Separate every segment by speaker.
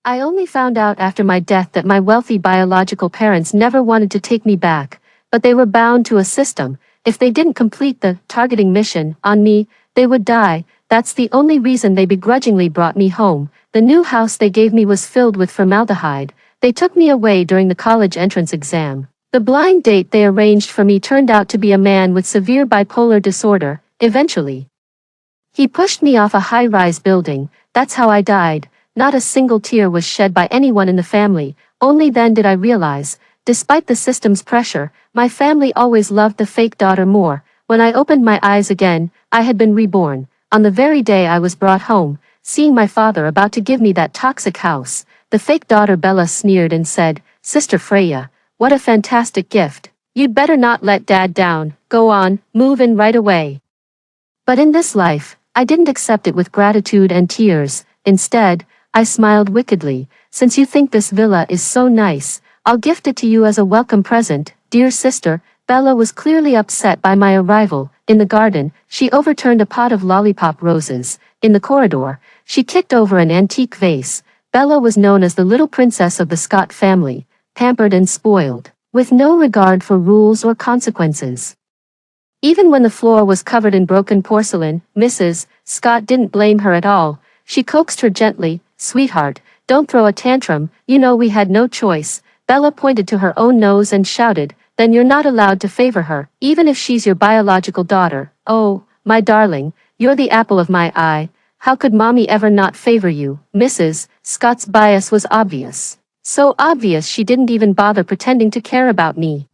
Speaker 1: I only found out after my death that my wealthy biological parents never wanted to take me back, but they were bound to a system. If they didn't complete the targeting mission on me, they would die. That's the only reason they begrudgingly brought me home. The new house they gave me was filled with formaldehyde. They took me away during the college entrance exam. The blind date they arranged for me turned out to be a man with severe bipolar disorder. Eventually, he pushed me off a high-rise building. That's how I died. Not a single tear was shed by anyone in the family. Only then did I realize, despite the system's pressure, my family always loved the fake daughter more. When I opened my eyes again, I had been reborn. On the very day I was brought home, seeing my father about to give me that toxic house, the fake daughter Bella sneered and said, "Sister Freya, what a fantastic gift. You'd better not let Dad down. Go on, move in right away." But in this life, I didn't accept it with gratitude and tears. Instead, I smiled wickedly. "Since you think this villa is so nice, I'll gift it to you as a welcome present, dear sister." Bella was clearly upset by my arrival. In the garden, she overturned a pot of lollipop roses. In the corridor, she kicked over an antique vase. Bella was known as the little princess of the Scott family, pampered and spoiled, with no regard for rules or consequences. Even when the floor was covered in broken porcelain, Mrs. Scott didn't blame her at all. She coaxed her gently, "Sweetheart, don't throw a tantrum, you know we had no choice." Bella pointed to her own nose and shouted, "Then you're not allowed to favor her, even if she's your biological daughter. Oh, my darling, you're the apple of my eye. How could mommy ever not favor you?" Mrs. Scott's bias was obvious. So obvious she didn't even bother pretending to care about me.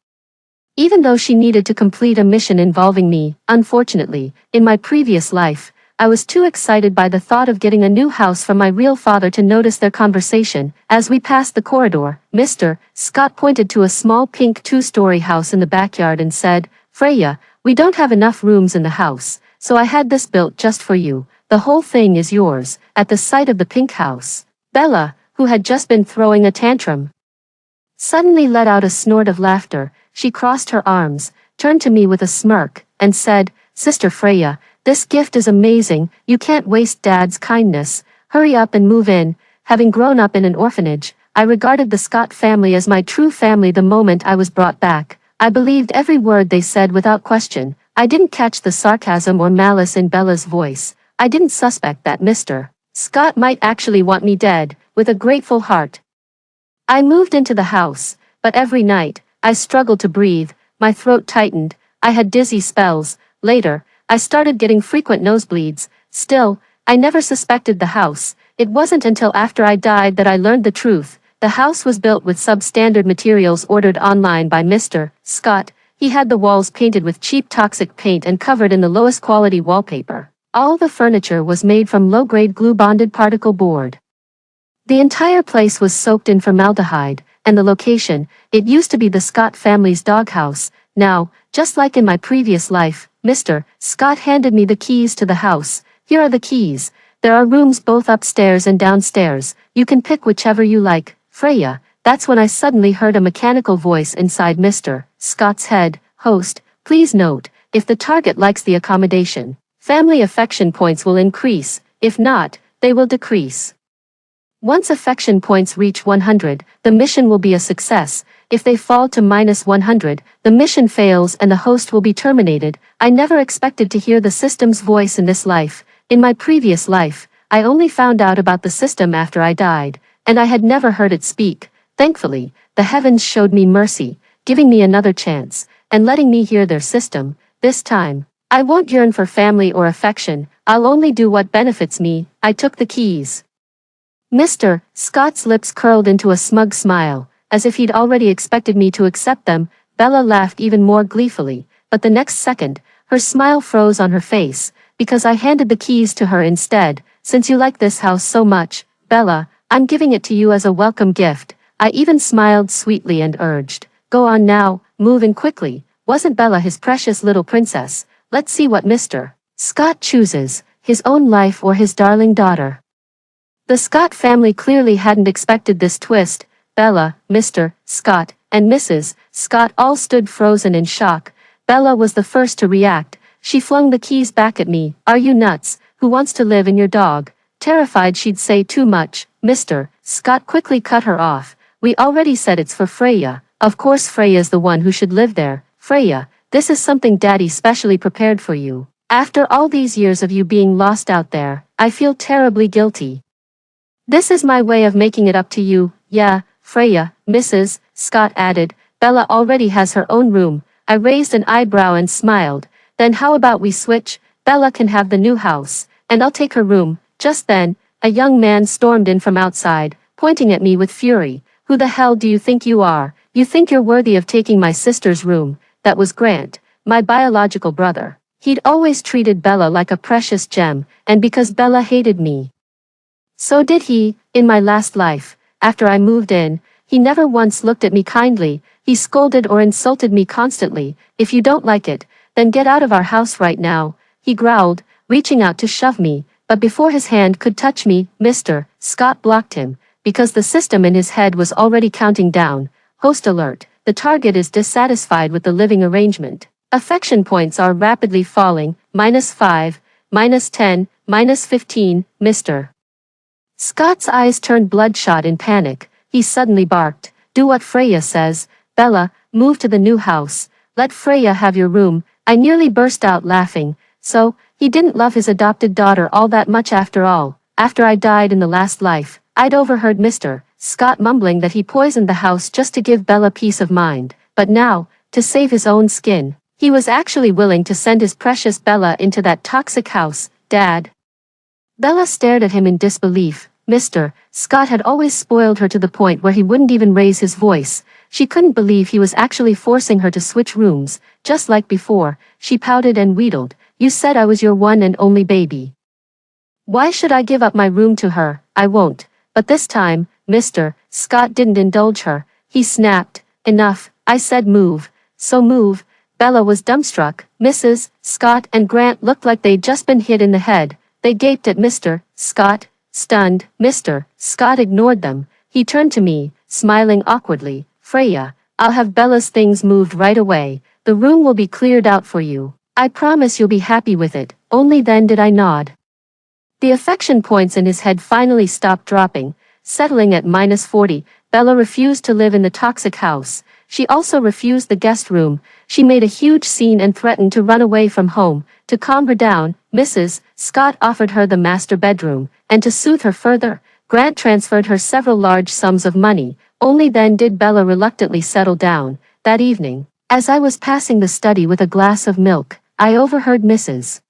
Speaker 1: Even though she needed to complete a mission involving me, unfortunately, in my previous life, I was too excited by the thought of getting a new house from my real father to notice their conversation. As we passed the corridor, Mr. Scott pointed to a small pink two-story house in the backyard and said, "Freya, we don't have enough rooms in the house, so I had this built just for you. The whole thing is yours." At the sight of the pink house, Bella, who had just been throwing a tantrum, suddenly let out a snort of laughter. She crossed her arms, turned to me with a smirk, and said, "Sister Freya, this gift is amazing. You can't waste Dad's kindness. Hurry up and move in." Having grown up in an orphanage, I regarded the Scott family as my true family. The moment I was brought back, I believed every word they said without question. I didn't catch the sarcasm or malice in Bella's voice. I didn't suspect that Mr. Scott might actually want me dead. With a grateful heart, I moved into the house, but every night, I struggled to breathe. My throat tightened. I had dizzy spells. Later, I started getting frequent nosebleeds. Still, I never suspected the house. It wasn't until after I died that I learned the truth. The house was built with substandard materials ordered online by Mr. Scott. He had the walls painted with cheap toxic paint and covered in the lowest quality wallpaper. All the furniture was made from low-grade glue-bonded particle board. The entire place was soaked in formaldehyde, and the location, it used to be the Scott family's doghouse. Now, just like in my previous life, Mr. Scott handed me the keys to the house. "Here are the keys. There are rooms both upstairs and downstairs. You can pick whichever you like, Freya." That's when I suddenly heard a mechanical voice inside Mr. Scott's head. "Host, please note, if the target likes the accommodation, family affection points will increase. If not, they will decrease. Once affection points reach 100, the mission will be a success. If they fall to -100, the mission fails and the host will be terminated." I never expected to hear the system's voice in this life. In my previous life, I only found out about the system after I died, and I had never heard it speak. Thankfully, the heavens showed me mercy, giving me another chance, and letting me hear their system. This time, I won't yearn for family or affection. I'll only do what benefits me. I took the keys. Mr. Scott's lips curled into a smug smile, as if he'd already expected me to accept them. Bella laughed even more gleefully, but the next second, her smile froze on her face, because I handed the keys to her instead. "Since you like this house so much, Bella, I'm giving it to you as a welcome gift." I even smiled sweetly and urged, "Go on now, move in quickly." Wasn't Bella his precious little princess? Let's see what Mr. Scott chooses, his own life or his darling daughter. The Scott family clearly hadn't expected this twist. Bella, Mr. Scott, and Mrs. Scott all stood frozen in shock. Bella was the first to react. She flung the keys back at me. "Are you nuts? Who wants to live in your dog?" Terrified she'd say too much, Mr. Scott quickly cut her off. We already said it's for Freya. Of course Freya's the one who should live there. Freya, this is something Daddy specially prepared for you. After all these years of you being lost out there, I feel terribly guilty. This is my way of making it up to you. Yeah, Freya, Mrs. Scott added. Bella already has her own room. I raised an eyebrow and smiled. Then how about we switch? Bella can have the new house, and I'll take her room. Just then, a young man stormed in from outside, pointing at me with fury. Who the hell do you think you are? You think you're worthy of taking my sister's room? That was Grant, my biological brother. He'd always treated Bella like a precious gem, and because Bella hated me. So did he, in my last life. After I moved in, he never once looked at me kindly. He scolded or insulted me constantly. If you don't like it, then get out of our house right now, he growled, reaching out to shove me, but before his hand could touch me, Mr. Scott blocked him, because the system in his head was already counting down. Host alert, the target is dissatisfied with the living arrangement. Affection points are rapidly falling, -5, -10, -15, Mr. Scott's eyes turned bloodshot in panic. He suddenly barked, do what Freya says. Bella, move to the new house. Let Freya have your room. I nearly burst out laughing. So, he didn't love his adopted daughter all that much after all. After I died in the last life, I'd overheard Mr. Scott mumbling that he poisoned the house just to give Bella peace of mind. But now, to save his own skin, he was actually willing to send his precious Bella into that toxic house. Dad. Bella stared at him in disbelief. Mr. Scott had always spoiled her to the point where he wouldn't even raise his voice. She couldn't believe he was actually forcing her to switch rooms, just like before. She pouted and wheedled. You said I was your one and only baby. Why should I give up my room to her? I won't. But this time, Mr. Scott didn't indulge her. He snapped. Enough, I said move. So move. Bella was dumbstruck. Mrs. Scott and Grant looked like they'd just been hit in the head. They gaped at Mr. Scott, stunned. Mr. Scott ignored them. He turned to me, smiling awkwardly. Freya, I'll have Bella's things moved right away. The room will be cleared out for you. I promise you'll be happy with it. Only then did I nod. The affection points in his head finally stopped dropping, settling at -40. Bella refused to live in the toxic house. She also refused the guest room. She made a huge scene and threatened to run away from home. To calm her down, Mrs. Scott offered her the master bedroom, and to soothe her further, Grant transferred her several large sums of money. Only then did Bella reluctantly settle down. That evening, as I was passing the study with a glass of milk, I overheard Mrs.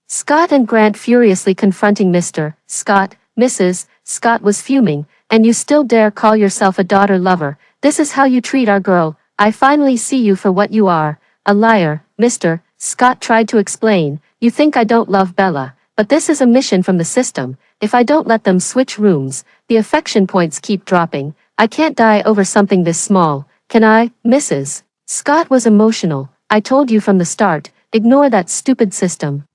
Speaker 1: Scott and Grant furiously confronting Mr. Scott. Mrs. Scott was fuming. And you still dare call yourself a daughter lover? This is how you treat our girl. I finally see you for what you are, a liar. Mr. Scott tried to explain. You think I don't love Bella, but this is a mission from the system. If I don't let them switch rooms, the affection points keep dropping. I can't die over something this small, can I? Mrs. Scott was emotional. I told you from the start, ignore that stupid system.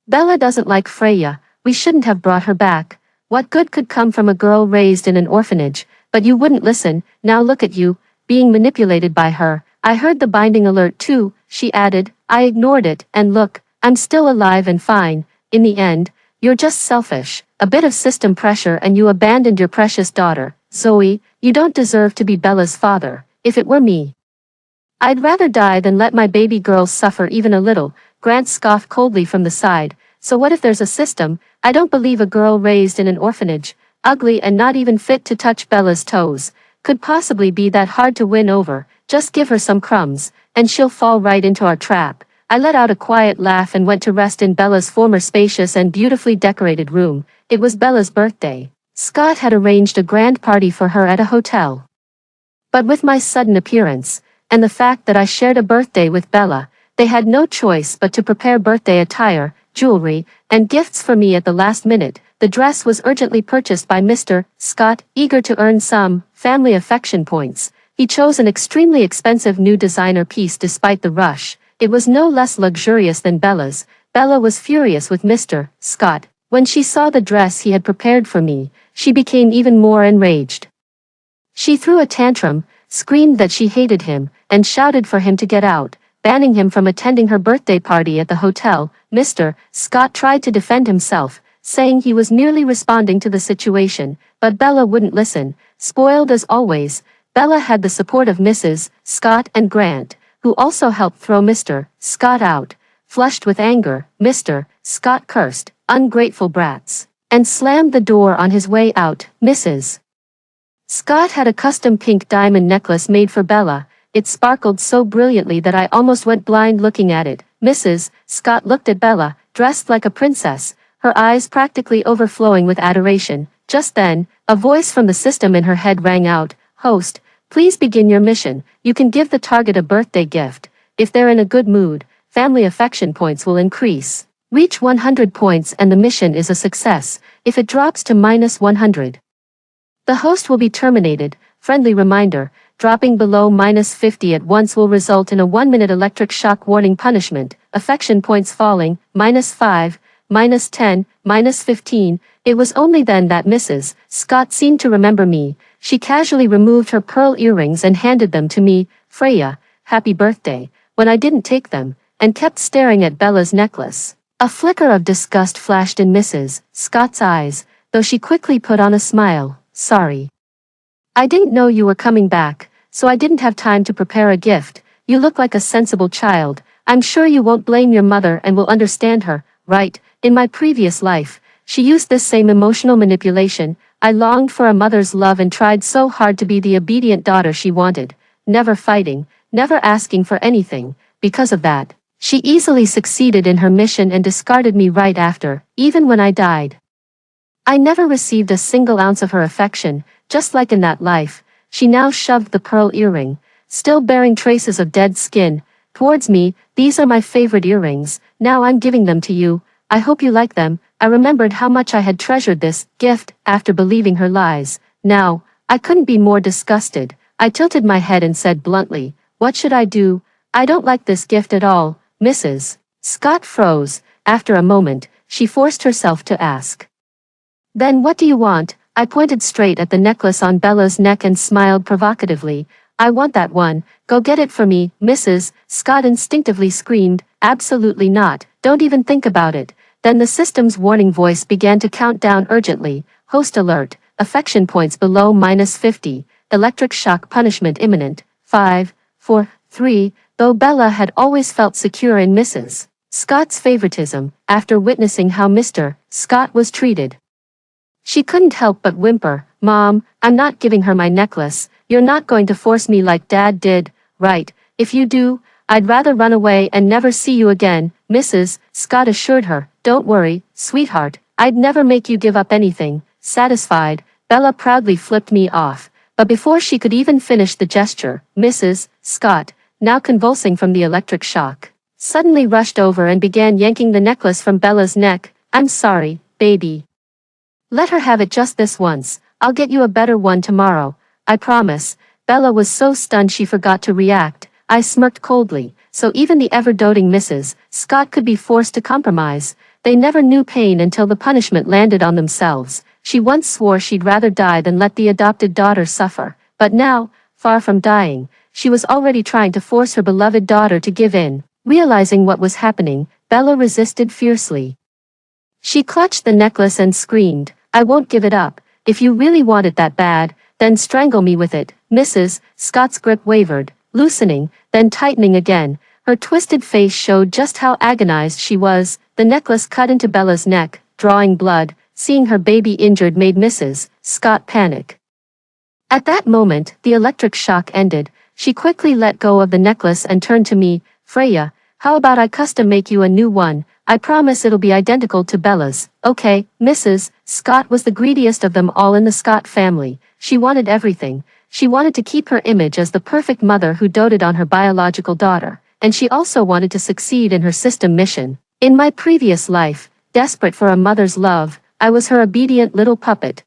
Speaker 1: Bella doesn't like Freya. We shouldn't have brought her back. What good could come from a girl raised in an orphanage? But you wouldn't listen. Now look at you, being manipulated by her. I heard the binding alert too, she added. I ignored it, and look, I'm still alive and fine. In the end, you're just selfish. A bit of system pressure and you abandoned your precious daughter. Zoe, you don't deserve to be Bella's father. If it were me, I'd rather die than let my baby girl suffer even a little. Grant scoffed coldly from the side. So what if there's a system? I don't believe a girl raised in an orphanage, ugly and not even fit to touch Bella's toes, could possibly be that hard to win over. Just give her some crumbs, and she'll fall right into our trap. I let out a quiet laugh and went to rest in Bella's former spacious and beautifully decorated room. It was Bella's birthday. Scott had arranged a grand party for her at a hotel. But with my sudden appearance, and the fact that I shared a birthday with Bella, they had no choice but to prepare birthday attire, jewelry, and gifts for me at the last minute. The dress was urgently purchased by Mr. Scott, eager to earn some family affection points. He chose an extremely expensive new designer piece despite the rush. It was no less luxurious than Bella's. Bella was furious with Mr. Scott. When she saw the dress he had prepared for me, she became even more enraged. She threw a tantrum, screamed that she hated him, and shouted for him to get out, banning him from attending her birthday party at the hotel. Mr. Scott tried to defend himself, saying he was merely responding to the situation, but Bella wouldn't listen. Spoiled as always, Bella had the support of Mrs. Scott and Grant, who also helped throw Mr. Scott out. Flushed with anger, Mr. Scott cursed, "Ungrateful brats," and slammed the door on his way out. Mrs. Scott had a custom pink diamond necklace made for Bella. It sparkled so brilliantly that I almost went blind looking at it. Mrs. Scott looked at Bella, dressed like a princess, her eyes practically overflowing with adoration. Just then, a voice from the system in her head rang out, "Host, please begin your mission. You can give the target a birthday gift. If they're in a good mood, family affection points will increase. Reach 100 points and the mission is a success. If it drops to -100, the host will be terminated." Friendly reminder, dropping below -50 at once will result in a 1-minute electric shock warning punishment. Affection points falling, -5, -10, -15. It was only then that Mrs. Scott seemed to remember me. She casually removed her pearl earrings and handed them to me. "Freya, happy birthday," when I didn't take them, and kept staring at Bella's necklace. A flicker of disgust flashed in Mrs. Scott's eyes, though she quickly put on a smile. "Sorry. I didn't know you were coming back, so I didn't have time to prepare a gift. You look like a sensible child. I'm sure you won't blame your mother and will understand her, right? In my previous life, she used this same emotional manipulation. I longed for a mother's love and tried so hard to be the obedient daughter she wanted, never fighting, never asking for anything. Because of that, she easily succeeded in her mission and discarded me right after, even when I died. I never received a single ounce of her affection. Just like in that life, she now shoved the pearl earring, still bearing traces of dead skin, towards me. "These are my favorite earrings. Now I'm giving them to you. I hope you like them." I remembered how much I had treasured this gift after believing her lies. Now, I couldn't be more disgusted. I tilted my head and said bluntly, "What should I do? I don't like this gift at all." Mrs. Scott froze. After a moment, she forced herself to ask, "Then what do you want?" I pointed straight at the necklace on Bella's neck and smiled provocatively. "I want that one. Go get it for me." Mrs. Scott instinctively screamed, "Absolutely not. Don't even think about it." Then the system's warning voice began to count down urgently. "Host alert. Affection points below -50. Electric shock punishment imminent. 5, 4, 3. Though Bella had always felt secure in Mrs. Scott's favoritism, after witnessing how Mr. Scott was treated, she couldn't help but whimper. "Mom, I'm not giving her my necklace. You're not going to force me like Dad did, right? If you do, I'd rather run away and never see you again." Mrs. Scott assured her, "Don't worry, sweetheart. I'd never make you give up anything." Satisfied, Bella proudly flipped me off. But before she could even finish the gesture, Mrs. Scott, now convulsing from the electric shock, suddenly rushed over and began yanking the necklace from Bella's neck. "I'm sorry, baby. Let her have it just this once. I'll get you a better one tomorrow. I promise." Bella was so stunned she forgot to react. I smirked coldly. So even the ever-doting Mrs. Scott could be forced to compromise. They never knew pain until the punishment landed on themselves. She once swore she'd rather die than let the adopted daughter suffer. But now, far from dying, she was already trying to force her beloved daughter to give in. Realizing what was happening, Bella resisted fiercely. She clutched the necklace and screamed, "I won't give it up. If you really want it that bad, then strangle me with it." Mrs. Scott's grip wavered, loosening, then tightening again. Her twisted face showed just how agonized she was. The necklace cut into Bella's neck, drawing blood. Seeing her baby injured made Mrs. Scott panic. At that moment, the electric shock ended. She quickly let go of the necklace and turned to me. "Freya, how about I custom make you a new one? I promise it'll be identical to Bella's." "Okay." Mrs. Scott was the greediest of them all in the Scott family. She wanted everything. She wanted to keep her image as the perfect mother who doted on her biological daughter, and she also wanted to succeed in her system mission. In my previous life, desperate for a mother's love, I was her obedient little puppet.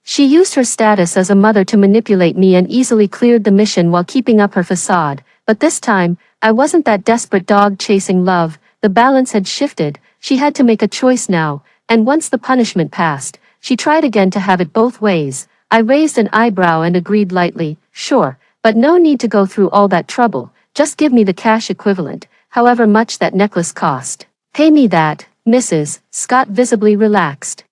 Speaker 1: She used her status as a mother to manipulate me and easily cleared the mission while keeping up her facade. But this time, I wasn't that desperate dog chasing love. The balance had shifted. She had to make a choice now, and once the punishment passed, she tried again to have it both ways. I raised an eyebrow and agreed lightly, "Sure, but no need to go through all that trouble. Just give me the cash equivalent, however much that necklace cost. Pay me that." Mrs. Scott visibly relaxed.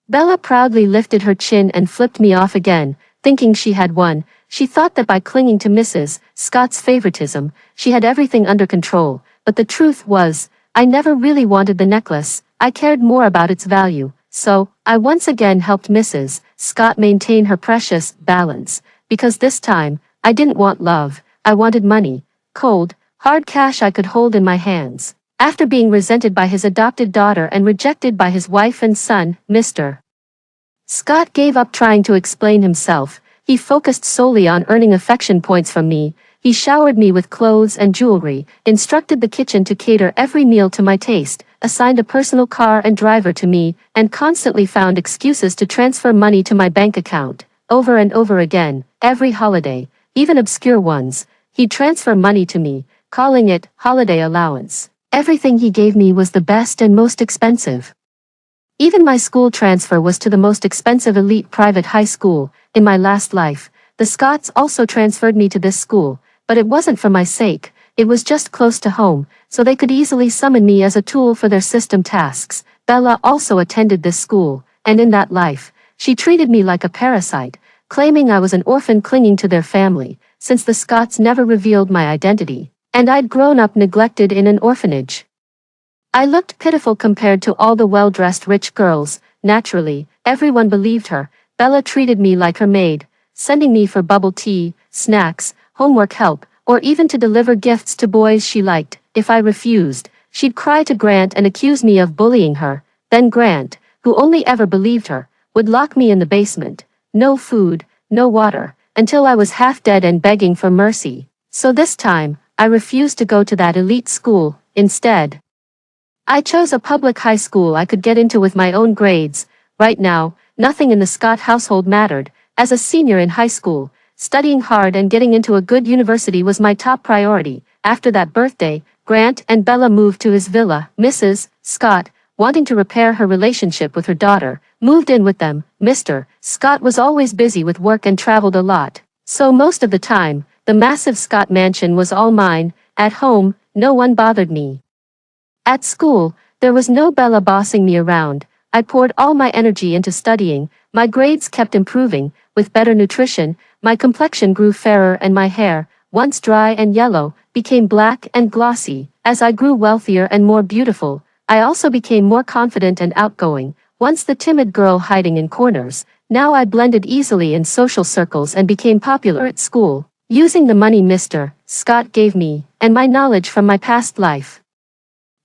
Speaker 1: Bella proudly lifted her chin and flipped me off again, thinking she had won. She thought that by clinging to Mrs. Scott's favoritism, she had everything under control, but the truth was, I never really wanted the necklace. I cared more about its value, so I once again helped Mrs. Scott maintain her precious balance, because this time, I didn't want love, I wanted money, cold, hard cash I could hold in my hands. After being resented by his adopted daughter and rejected by his wife and son, Mr. Scott gave up trying to explain himself. He focused solely on earning affection points from me. He showered me with clothes and jewelry, instructed the kitchen to cater every meal to my taste, assigned a personal car and driver to me, and constantly found excuses to transfer money to my bank account. Over and over again, every holiday, even obscure ones, he'd transfer money to me, calling it holiday allowance. Everything he gave me was the best and most expensive. Even my school transfer was to the most expensive elite private high school. In my last life, the Scotts also transferred me to this school, but it wasn't for my sake, it was just close to home, so they could easily summon me as a tool for their system tasks. Bella also attended this school, and in that life, she treated me like a parasite, claiming I was an orphan clinging to their family, since the Scotts never revealed my identity, and I'd grown up neglected in an orphanage. I looked pitiful compared to all the well-dressed rich girls. Naturally, everyone believed her. Bella treated me like her maid, sending me for bubble tea, snacks, homework help, or even to deliver gifts to boys she liked. If I refused, she'd cry to Grant and accuse me of bullying her. Then Grant, who only ever believed her, would lock me in the basement. No food, no water, until I was half dead and begging for mercy. So this time, I refused to go to that elite school. Instead, I chose a public high school I could get into with my own grades. Right now, nothing in the Scott household mattered. As a senior in high school, studying hard and getting into a good university was my top priority. After that birthday, Grant and Bella moved to his villa. Mrs. Scott, wanting to repair her relationship with her daughter, moved in with them. Mr. Scott was always busy with work and traveled a lot. So most of the time, the massive Scott mansion was all mine. At home, no one bothered me. At school, there was no Bella bossing me around. I poured all my energy into studying. My grades kept improving. With better nutrition, my complexion grew fairer and my hair, once dry and yellow, became black and glossy. As I grew wealthier and more beautiful, I also became more confident and outgoing. Once the timid girl hiding in corners, now I blended easily in social circles and became popular at school, using the money Mr. Scott gave me, and my knowledge from my past life.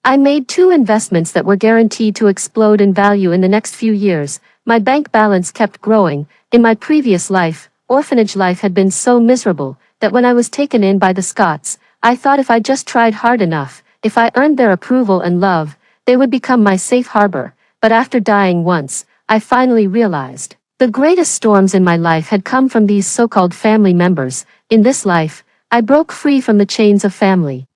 Speaker 1: I made 2 investments that were guaranteed to explode in value in the next few years. My bank balance kept growing. In my previous life, orphanage life had been so miserable that when I was taken in by the Scotts, I thought if I just tried hard enough, if I earned their approval and love, they would become my safe harbor. But after dying once, I finally realized the greatest storms in my life had come from these so-called family members. In this life, I broke free from the chains of family.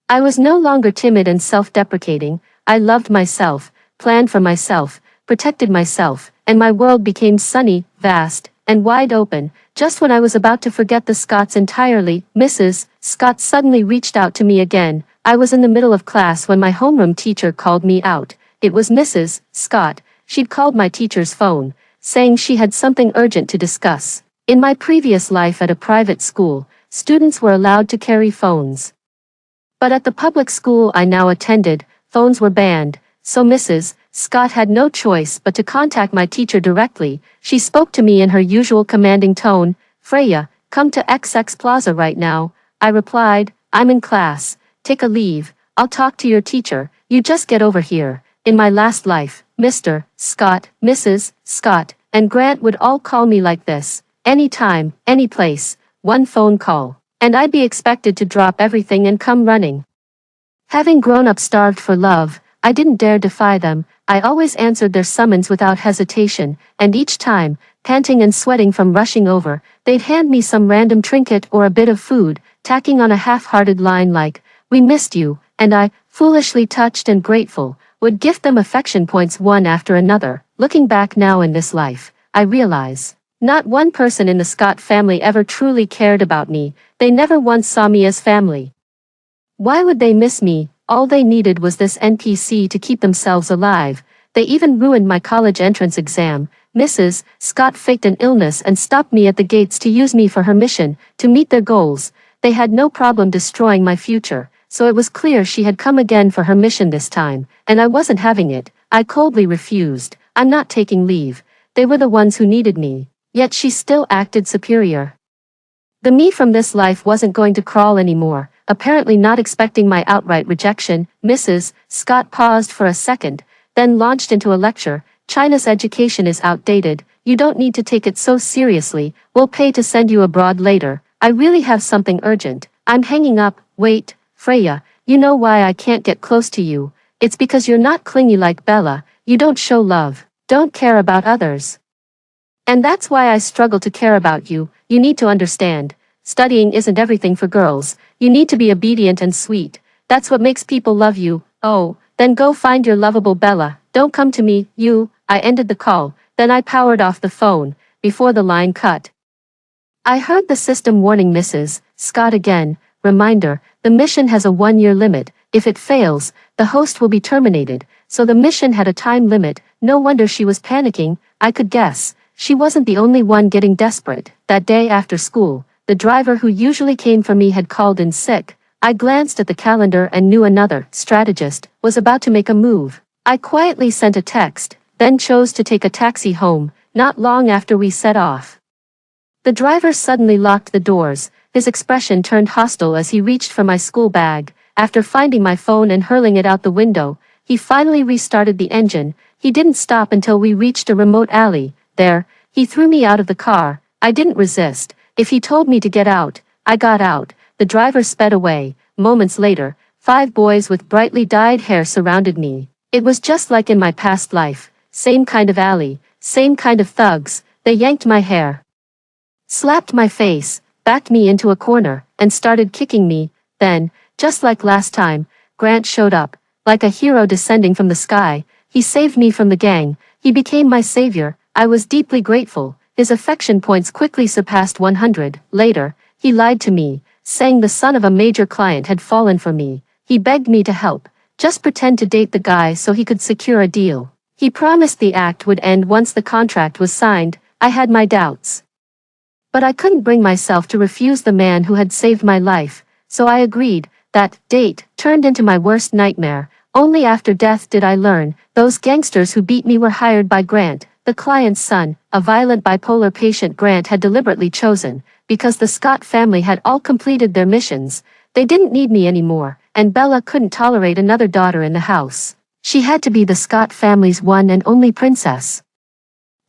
Speaker 1: I was no longer timid and self-deprecating. I loved myself, planned for myself, protected myself, and my world became sunny, vast, and wide open. Just when I was about to forget the Scotts entirely, Mrs. Scott suddenly reached out to me again. I was in the middle of class when my homeroom teacher called me out. It was Mrs. Scott. She'd called my teacher's phone, saying she had something urgent to discuss. In my previous life at a private school, students were allowed to carry phones. But at the public school I now attended, phones were banned, so Mrs. Scott had no choice but to contact my teacher directly. She spoke to me in her usual commanding tone. "Freya, come to XX Plaza right now." I replied, "I'm in class. Take a leave. I'll talk to your teacher. You just get over here." In my last life, Mr. Scott, Mrs. Scott, and Grant would all call me like this. Anytime, any place, one phone call, and I'd be expected to drop everything and come running. Having grown up starved for love, I didn't dare defy them. I always answered their summons without hesitation, and each time, panting and sweating from rushing over, they'd hand me some random trinket or a bit of food, tacking on a half-hearted line like, "We missed you," and I, foolishly touched and grateful, would gift them affection points one after another. Looking back now in this life, I realize, not one person in the Scott family ever truly cared about me. They never once saw me as family. Why would they miss me? All they needed was this NPC to keep themselves alive. They even ruined my college entrance exam. Mrs. Scott faked an illness and stopped me at the gates to use me for her mission, to meet their goals. They had no problem destroying my future, so it was clear she had come again for her mission this time, and I wasn't having it. I coldly refused. I'm not taking leave. They were the ones who needed me. Yet she still acted superior. The me from this life wasn't going to crawl anymore, apparently not expecting my outright rejection. Mrs. Scott paused for a second, then launched into a lecture. China's education is outdated, you don't need to take it so seriously, we'll pay to send you abroad later. I really have something urgent. I'm hanging up. Wait, Freya, you know why I can't get close to you? It's because you're not clingy like Bella, you don't show love, don't care about others. And that's why I struggle to care about you. You need to understand. Studying isn't everything for girls. You need to be obedient and sweet. That's what makes people love you. Oh, then go find your lovable Bella. Don't come to me, you. I ended the call, then I powered off the phone, before the line cut. I heard the system warning Mrs. Scott again. Reminder, the mission has a 1-year limit. If it fails, the host will be terminated. So the mission had a time limit. No wonder she was panicking. I could guess. She wasn't the only one getting desperate. That day after school, the driver who usually came for me had called in sick. I glanced at the calendar and knew another strategist was about to make a move. I quietly sent a text, then chose to take a taxi home, not long after we set off. The driver suddenly locked the doors. His expression turned hostile as he reached for my school bag. After finding my phone and hurling it out the window, he finally restarted the engine. He didn't stop until we reached a remote alley. There, he threw me out of the car. I didn't resist. If he told me to get out, I got out. The driver sped away. Moments later, 5 boys with brightly dyed hair surrounded me. It was just like in my past life. Same kind of alley, same kind of thugs. They yanked my hair, slapped my face, backed me into a corner, and started kicking me. Then, just like last time, Grant showed up, like a hero descending from the sky. He saved me from the gang. He became my savior. I was deeply grateful. His affection points quickly surpassed 100. Later, he lied to me, saying the son of a major client had fallen for me. He begged me to help, just pretend to date the guy so he could secure a deal. He promised the act would end once the contract was signed. I had my doubts, but I couldn't bring myself to refuse the man who had saved my life, so I agreed. That date turned into my worst nightmare. Only after death did I learn, those gangsters who beat me were hired by Grant, the client's son, a violent bipolar patient Grant had deliberately chosen, because the Scott family had all completed their missions. They didn't need me anymore, and Bella couldn't tolerate another daughter in the house. She had to be the Scott family's one and only princess.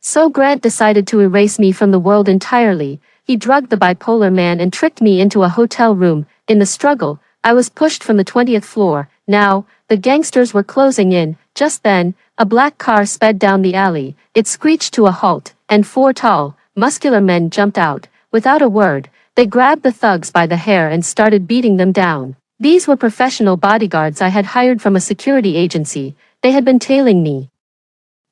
Speaker 1: So Grant decided to erase me from the world entirely. He drugged the bipolar man and tricked me into a hotel room. In the struggle, I was pushed from the 20th floor. Now, the gangsters were closing in. Just then, a black car sped down the alley. It screeched to a halt, and 4 tall, muscular men jumped out. Without a word, they grabbed the thugs by the hair and started beating them down. These were professional bodyguards I had hired from a security agency. They had been tailing me,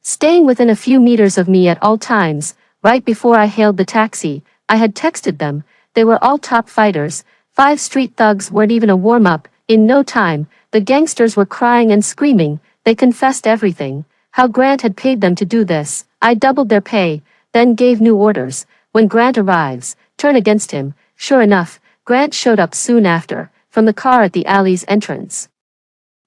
Speaker 1: staying within a few meters of me at all times. Right before I hailed the taxi, I had texted them. They were all top fighters. 5 street thugs weren't even a warm-up. In no time, the gangsters were crying and screaming. They confessed everything. How Grant had paid them to do this. I doubled their pay, then gave new orders. When Grant arrives, turn against him. Sure enough, Grant showed up soon after, from the car at the alley's entrance.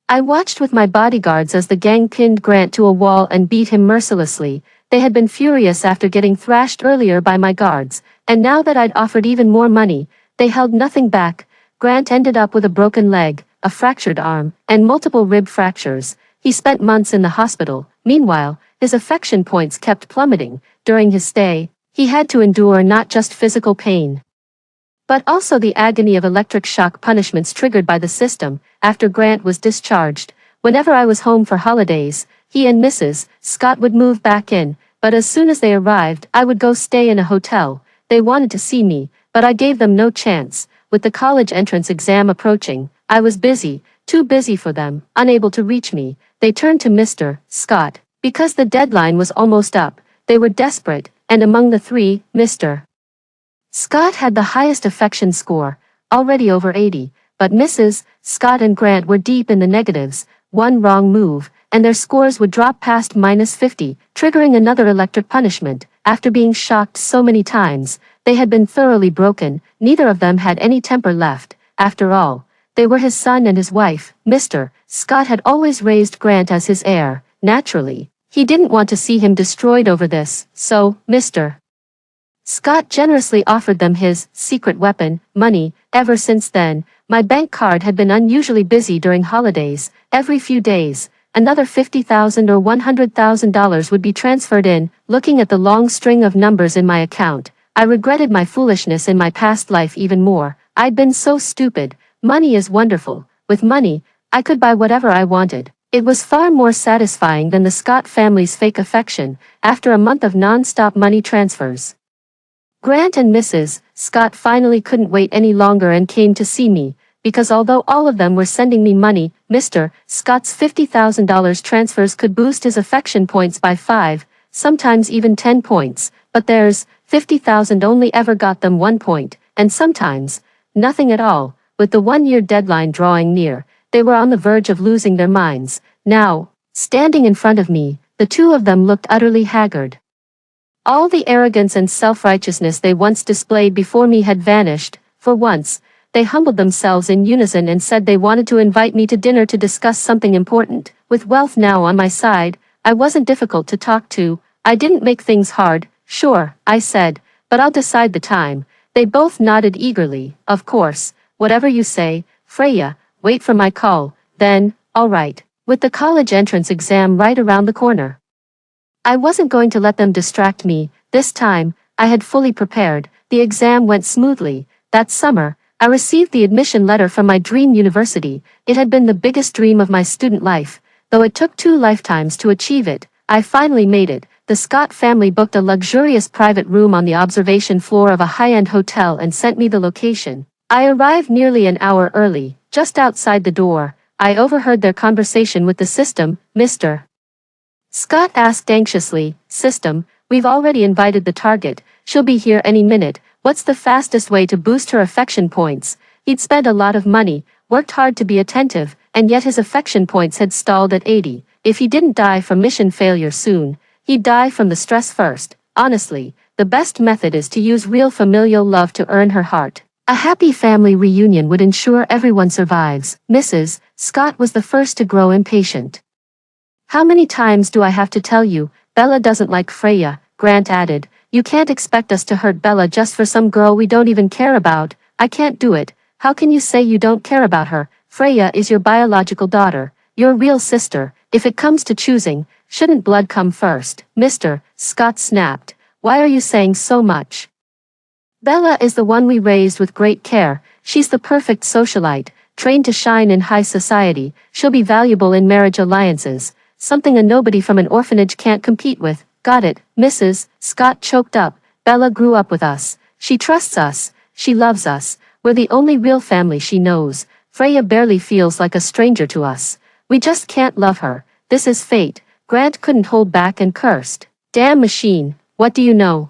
Speaker 1: I watched with my bodyguards as the gang pinned Grant to a wall and beat him mercilessly. They had been furious after getting thrashed earlier by my guards, and now that I'd offered even more money, they held nothing back. Grant ended up with a broken leg, a fractured arm, and multiple rib fractures. He spent months in the hospital. Meanwhile, his affection points kept plummeting. During his stay, he had to endure not just physical pain, but also the agony of electric shock punishments triggered by the system. After Grant was discharged, whenever I was home for holidays, he and Mrs. Scott would move back in, but as soon as they arrived, I would go stay in a hotel. They wanted to see me, but I gave them no chance. With the college entrance exam approaching, I was busy, too busy for them, unable to reach me. They turned to Mr. Scott, because the deadline was almost up. They were desperate, and among the 3, Mr. Scott had the highest affection score, already over 80. but Mrs. Scott and Grant were deep in the negatives. One wrong move, and their scores would drop past -50, triggering another electric punishment. After being shocked so many times, they had been thoroughly broken. Neither of them had any temper left. After all, they were his son and his wife. Mr. Scott had always raised Grant as his heir. Naturally, he didn't want to see him destroyed over this, so Mr. Scott generously offered them his secret weapon, money. Ever since then, my bank card had been unusually busy during holidays. Every few days, another $50,000 or $100,000 would be transferred in. Looking at the long string of numbers in my account, I regretted my foolishness in my past life even more. I'd been so stupid. Money is wonderful. With money, I could buy whatever I wanted. It was far more satisfying than the Scott family's fake affection. After a month of non-stop money transfers, Grant and Mrs. Scott finally couldn't wait any longer and came to see me, because although all of them were sending me money, Mr. Scott's $50,000 transfers could boost his affection points by 5, sometimes even 10 points, but theirs, 50,000 only ever got them 1 point, and sometimes, nothing at all. With the one-year deadline drawing near, they were on the verge of losing their minds. Now, standing in front of me, the two of them looked utterly haggard. All the arrogance and self-righteousness they once displayed before me had vanished. For once, they humbled themselves in unison and said they wanted to invite me to dinner to discuss something important. With wealth now on my side, I wasn't difficult to talk to. I didn't make things hard. Sure, I said, but I'll decide the time. They both nodded eagerly. Of course, whatever you say, Freya, wait for my call. Then, all right. With the college entrance exam right around the corner, I wasn't going to let them distract me. This time, I had fully prepared. The exam went smoothly. That summer, I received the admission letter from my dream university. It had been the biggest dream of my student life, though it took 2 lifetimes to achieve it. I finally made it. The Scott family booked a luxurious private room on the observation floor of a high-end hotel and sent me the location. I arrived nearly an hour early. Just outside the door, I overheard their conversation with the system. Mr. Scott asked anxiously, "System, we've already invited the target. She'll be here any minute. What's the fastest way to boost her affection points?" He'd spent a lot of money, worked hard to be attentive, and yet his affection points had stalled at 80. If he didn't die from mission failure soon, he'd die from the stress first. Honestly, the best method is to use real familial love to earn her heart. A happy family reunion would ensure everyone survives. Mrs. Scott was the first to grow impatient. "How many times do I have to tell you, Bella doesn't like Freya?" Grant added. "You can't expect us to hurt Bella just for some girl we don't even care about." "I can't do it. How can you say you don't care about her? Freya is your biological daughter, your real sister. If it comes to choosing, shouldn't blood come first?" Mr. Scott snapped. "Why are you saying so much? Bella is the one we raised with great care. She's the perfect socialite, trained to shine in high society. She'll be valuable in marriage alliances, something a nobody from an orphanage can't compete with." "Got it." Mrs. Scott choked up. "Bella grew up with us. She trusts us. She loves us. We're the only real family she knows. Freya barely feels like a stranger to us. We just can't love her. This is fate." Grant couldn't hold back and cursed. "Damn machine, what do you know?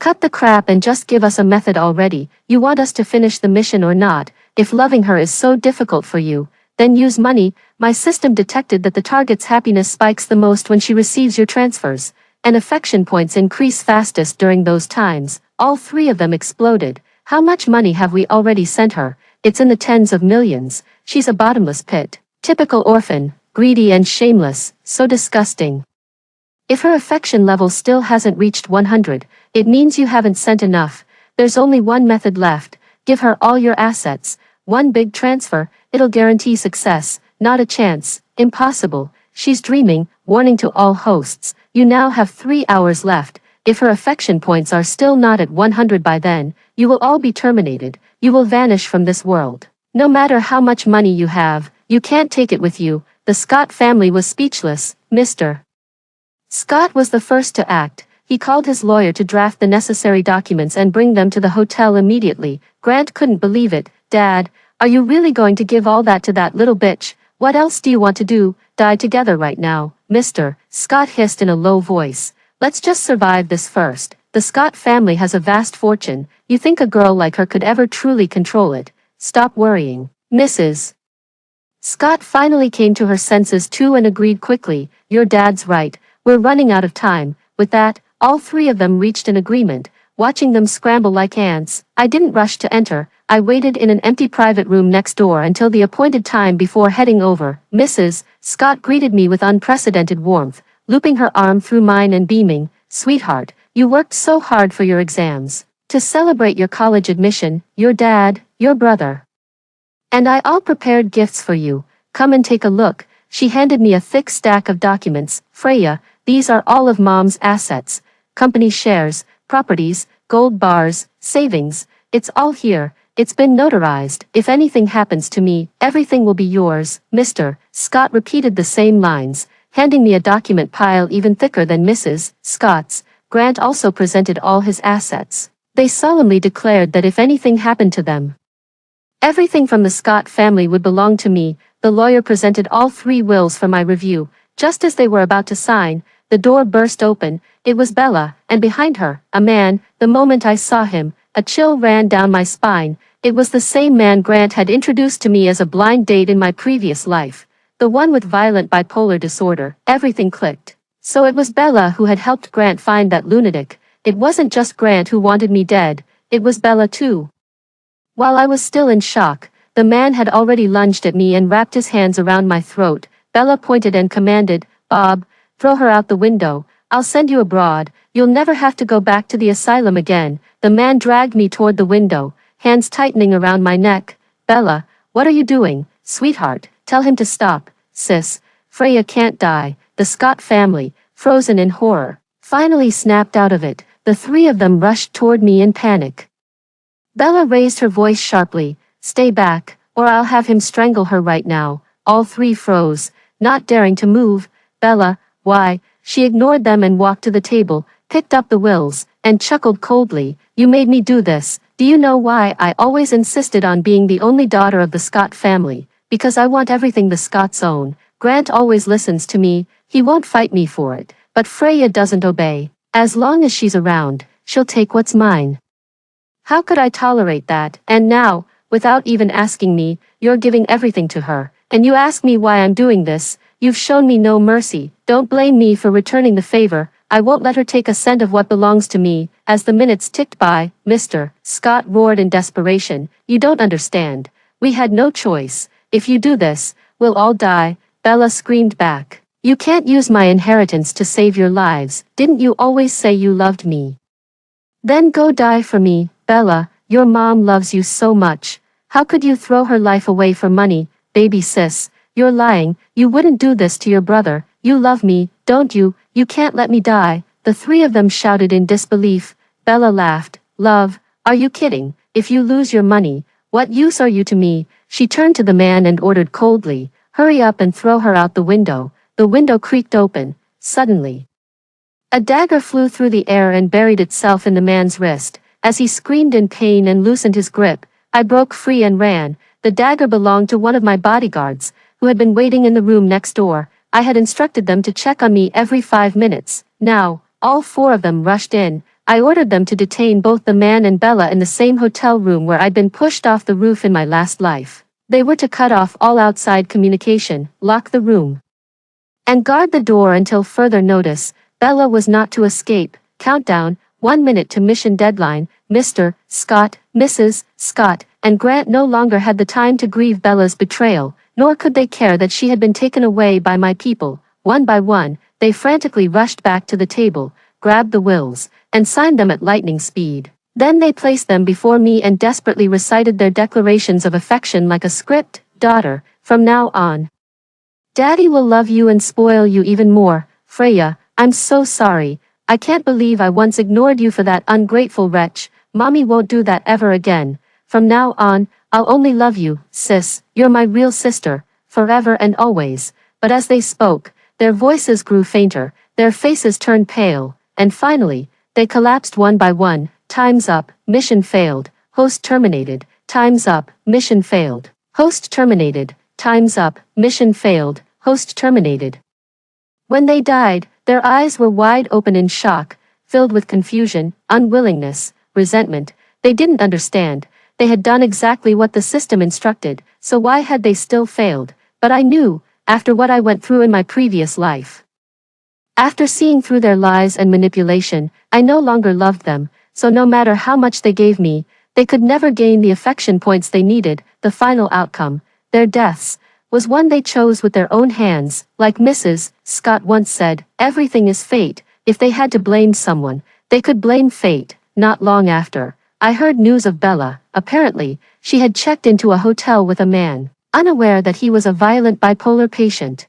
Speaker 1: Cut the crap and just give us a method already. You want us to finish the mission or not? If loving her is so difficult for you, then use money." My system detected that the target's happiness spikes the most when she receives your transfers, and affection points increase fastest during those times. All 3 of them exploded. "How much money have we already sent her?" "It's in the tens of millions. She's a bottomless pit. Typical orphan, greedy and shameless, so disgusting. If her affection level still hasn't reached 100, it means you haven't sent enough. There's only one method left. Give her all your assets. One big transfer, it'll guarantee success." "Not a chance. Impossible. She's dreaming." Warning to all hosts, you now have 3 hours left. If her affection points are still not at 100 by then, you will all be terminated. You will vanish from this world. No matter how much money you have, you can't take it with you. The Scott family was speechless. Mr. Scott was the first to act. He called his lawyer to draft the necessary documents and bring them to the hotel immediately. Grant couldn't believe it. "Dad, are you really going to give all that to that little bitch? What else do you want to do? Die together right now?" Mr. Scott hissed in a low voice. "Let's just survive this first. The Scott family has a vast fortune. You think a girl like her could ever truly control it? Stop worrying. Mrs. Scott finally came to her senses too and agreed quickly, your dad's right, we're running out of time. With that, all three of them reached an agreement, watching them scramble like ants. I didn't rush to enter, I waited in an empty private room next door until the appointed time before heading over. Mrs. Scott greeted me with unprecedented warmth, looping her arm through mine and beaming, sweetheart, you worked so hard for your exams. To celebrate your college admission, your dad, your brother, and I all prepared gifts for you. Come and take a look. She handed me a thick stack of documents. Freya, these are all of Mom's assets. Company shares, properties, gold bars, savings. It's all here. It's been notarized. If anything happens to me, everything will be yours. Mr. Scott repeated the same lines, handing me a document pile even thicker than Mrs. Scott's. Grant also presented all his assets. They solemnly declared that if anything happened to them, everything from the Scott family would belong to me. The lawyer presented all three wills for my review. Just as they were about to sign, the door burst open. It was Bella, and behind her, a man. The moment I saw him, a chill ran down my spine. It was the same man Grant had introduced to me as a blind date in my previous life. The one with violent bipolar disorder. Everything clicked. So it was Bella who had helped Grant find that lunatic. It wasn't just Grant who wanted me dead. It was Bella too. While I was still in shock, the man had already lunged at me and wrapped his hands around my throat. Bella pointed and commanded, Bob, throw her out the window. I'll send you abroad. You'll never have to go back to the asylum again. The man dragged me toward the window, hands tightening around my neck. Bella, what are you doing? Sweetheart, tell him to stop. Sis, Freya can't die. The Scott family, frozen in horror, finally snapped out of it. The three of them rushed toward me in panic. Bella raised her voice sharply, stay back, or I'll have him strangle her right now. All three froze, not daring to move. Bella, why? She ignored them and walked to the table, picked up the wills, and chuckled coldly. You made me do this. Do you know why I always insisted on being the only daughter of the Scott family? Because I want everything the Scotts own. Grant always listens to me, he won't fight me for it. But Freya doesn't obey. As long as she's around, she'll take what's mine. How could I tolerate that? And now, without even asking me, you're giving everything to her. And you ask me why I'm doing this. You've shown me no mercy. Don't blame me for returning the favor. I won't let her take a cent of what belongs to me. As the minutes ticked by, Mr. Scott roared in desperation. You don't understand. We had no choice. If you do this, we'll all die. Bella screamed back. You can't use my inheritance to save your lives. Didn't you always say you loved me? Then go die for me. Bella, your mom loves you so much. How could you throw her life away for money? Baby sis, you're lying. You wouldn't do this to your brother. You love me, don't you? You can't let me die. The three of them shouted in disbelief. Bella laughed. Love, are you kidding? If you lose your money, what use are you to me? She turned to the man and ordered coldly, hurry up and throw her out the window. The window creaked open. Suddenly, a dagger flew through the air and buried itself in the man's wrist. As he screamed in pain and loosened his grip, I broke free and ran. The dagger belonged to one of my bodyguards, who had been waiting in the room next door. I had instructed them to check on me every 5 minutes. Now, all four of them rushed in. I ordered them to detain both the man and Bella in the same hotel room where I'd been pushed off the roof in my last life. They were to cut off all outside communication, lock the room, and guard the door until further notice. Bella was not to escape. Countdown, 1 minute to mission deadline. Mr. Scott, Mrs. Scott, and Grant no longer had the time to grieve Bella's betrayal, nor could they care that she had been taken away by my people. One by one, they frantically rushed back to the table, grabbed the wills, and signed them at lightning speed. Then they placed them before me and desperately recited their declarations of affection like a script. Daughter, from now on, Daddy will love you and spoil you even more. Freya, I'm so sorry. I can't believe I once ignored you for that ungrateful wretch. Mommy won't do that ever again. From now on, I'll only love you, sis. You're my real sister, forever and always. But as they spoke, their voices grew fainter, their faces turned pale, and finally, they collapsed one by one. Time's up, mission failed, host terminated, time's up, mission failed, host terminated, time's up, mission failed, host terminated. When they died, their eyes were wide open in shock, filled with confusion, unwillingness, resentment. They didn't understand. They had done exactly what the system instructed, so why had they still failed? But I knew, after what I went through in my previous life. After seeing through their lies and manipulation, I no longer loved them, so no matter how much they gave me, they could never gain the affection points they needed. The final outcome, their deaths, was one they chose with their own hands. Like Mrs. Scott once said, everything is fate. If they had to blame someone, they could blame fate. Not long after, I heard news of Bella. Apparently, she had checked into a hotel with a man, unaware that he was a violent bipolar patient.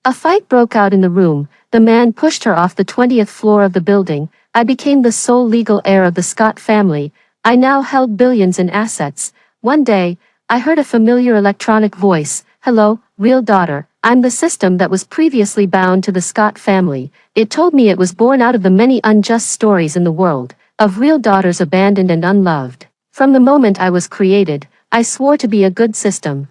Speaker 1: A fight broke out in the room. The man pushed her off the 20th floor of the building. I became the sole legal heir of the Scott family. I now held billions in assets. One day, I heard a familiar electronic voice. Hello, real daughter. I'm the system that was previously bound to the Scott family. It told me it was born out of the many unjust stories in the world, of real daughters abandoned and unloved. From the moment I was created, I swore to be a good system,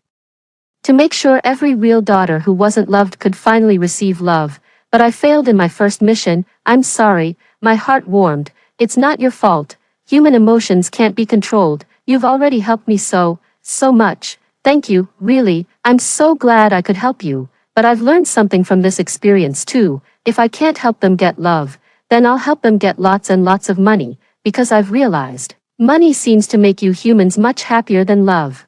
Speaker 1: to make sure every real daughter who wasn't loved could finally receive love. But I failed in my first mission. I'm sorry. My heart warmed. It's not your fault. Human emotions can't be controlled. You've already helped me so much. Thank you, really. I'm so glad I could help you. But I've learned something from this experience too. If I can't help them get love, then I'll help them get lots and lots of money, because I've realized money seems to make you humans much happier than love.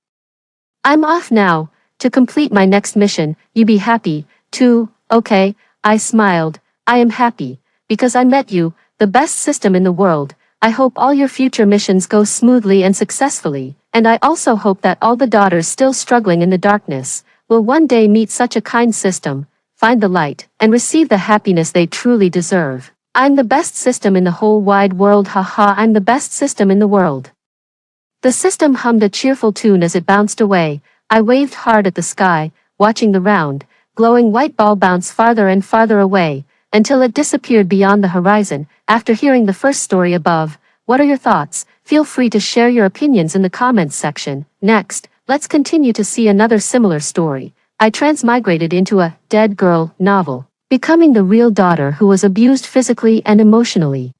Speaker 1: I'm off now. To complete my next mission. You be happy, too, okay? I smiled. I am happy, because I met you, the best system in the world. I hope all your future missions go smoothly and successfully, and I also hope that all the daughters still struggling in the darkness will one day meet such a kind system, find the light, and receive the happiness they truly deserve. I'm the best system in the whole wide world, haha, I'm the best system in the world. The system hummed a cheerful tune as it bounced away. I waved hard at the sky, watching the round, glowing white ball bounce farther and farther away, until it disappeared beyond the horizon. After hearing the first story above, what are your thoughts? Feel free to share your opinions in the comments section. Next, let's continue to see another similar story. I transmigrated into a dead girl novel, becoming the real daughter who was abused physically and emotionally,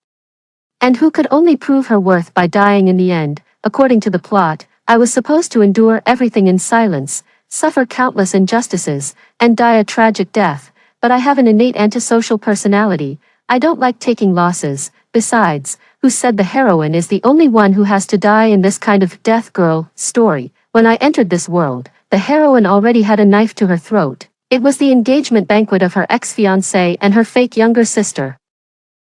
Speaker 1: and who could only prove her worth by dying in the end. According to the plot, I was supposed to endure everything in silence, suffer countless injustices, and die a tragic death, but I have an innate antisocial personality. I don't like taking losses. Besides, who said the heroine is the only one who has to die in this kind of death girl story? When I entered this world, the heroine already had a knife to her throat. It was the engagement banquet of her ex-fiancé and her fake younger sister.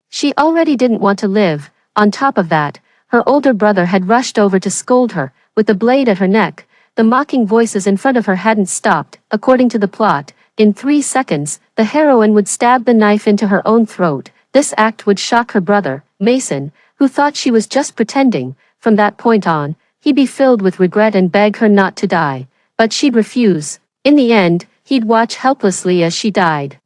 Speaker 1: She already didn't want to live. On top of that, her older brother had rushed over to scold her, with the blade at her neck. The mocking voices in front of her hadn't stopped. According to the plot, in 3 seconds, the heroine would stab the knife into her own throat. This act would shock her brother, Mason, who thought she was just pretending. From that point on, he'd be filled with regret and beg her not to die. But she'd refuse. In the end, he'd watch helplessly as she died,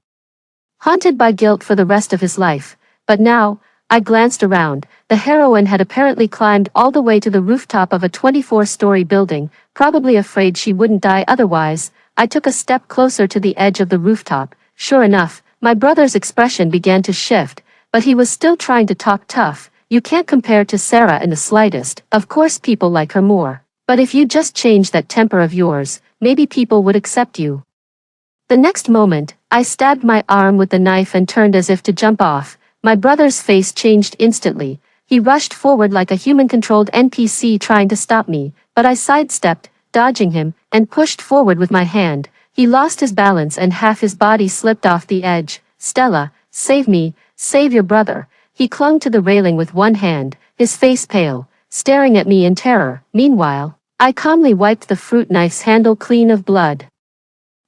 Speaker 1: haunted by guilt for the rest of his life. But now, I glanced around. The heroine had apparently climbed all the way to the rooftop of a 24-story building, probably afraid she wouldn't die otherwise. I took a step closer to the edge of the rooftop. Sure enough, my brother's expression began to shift, but he was still trying to talk tough. You can't compare to Sarah in the slightest. Of course people like her more. But if you just change that temper of yours, maybe people would accept you. The next moment, I stabbed my arm with the knife and turned as if to jump off. My brother's face changed instantly. He rushed forward like a human-controlled NPC trying to stop me, but I sidestepped, dodging him, and pushed forward with my hand. He lost his balance and half his body slipped off the edge. Stella, save me, save your brother. He clung to the railing with one hand, his face pale, staring at me in terror. Meanwhile, I calmly wiped the fruit knife's handle clean of blood.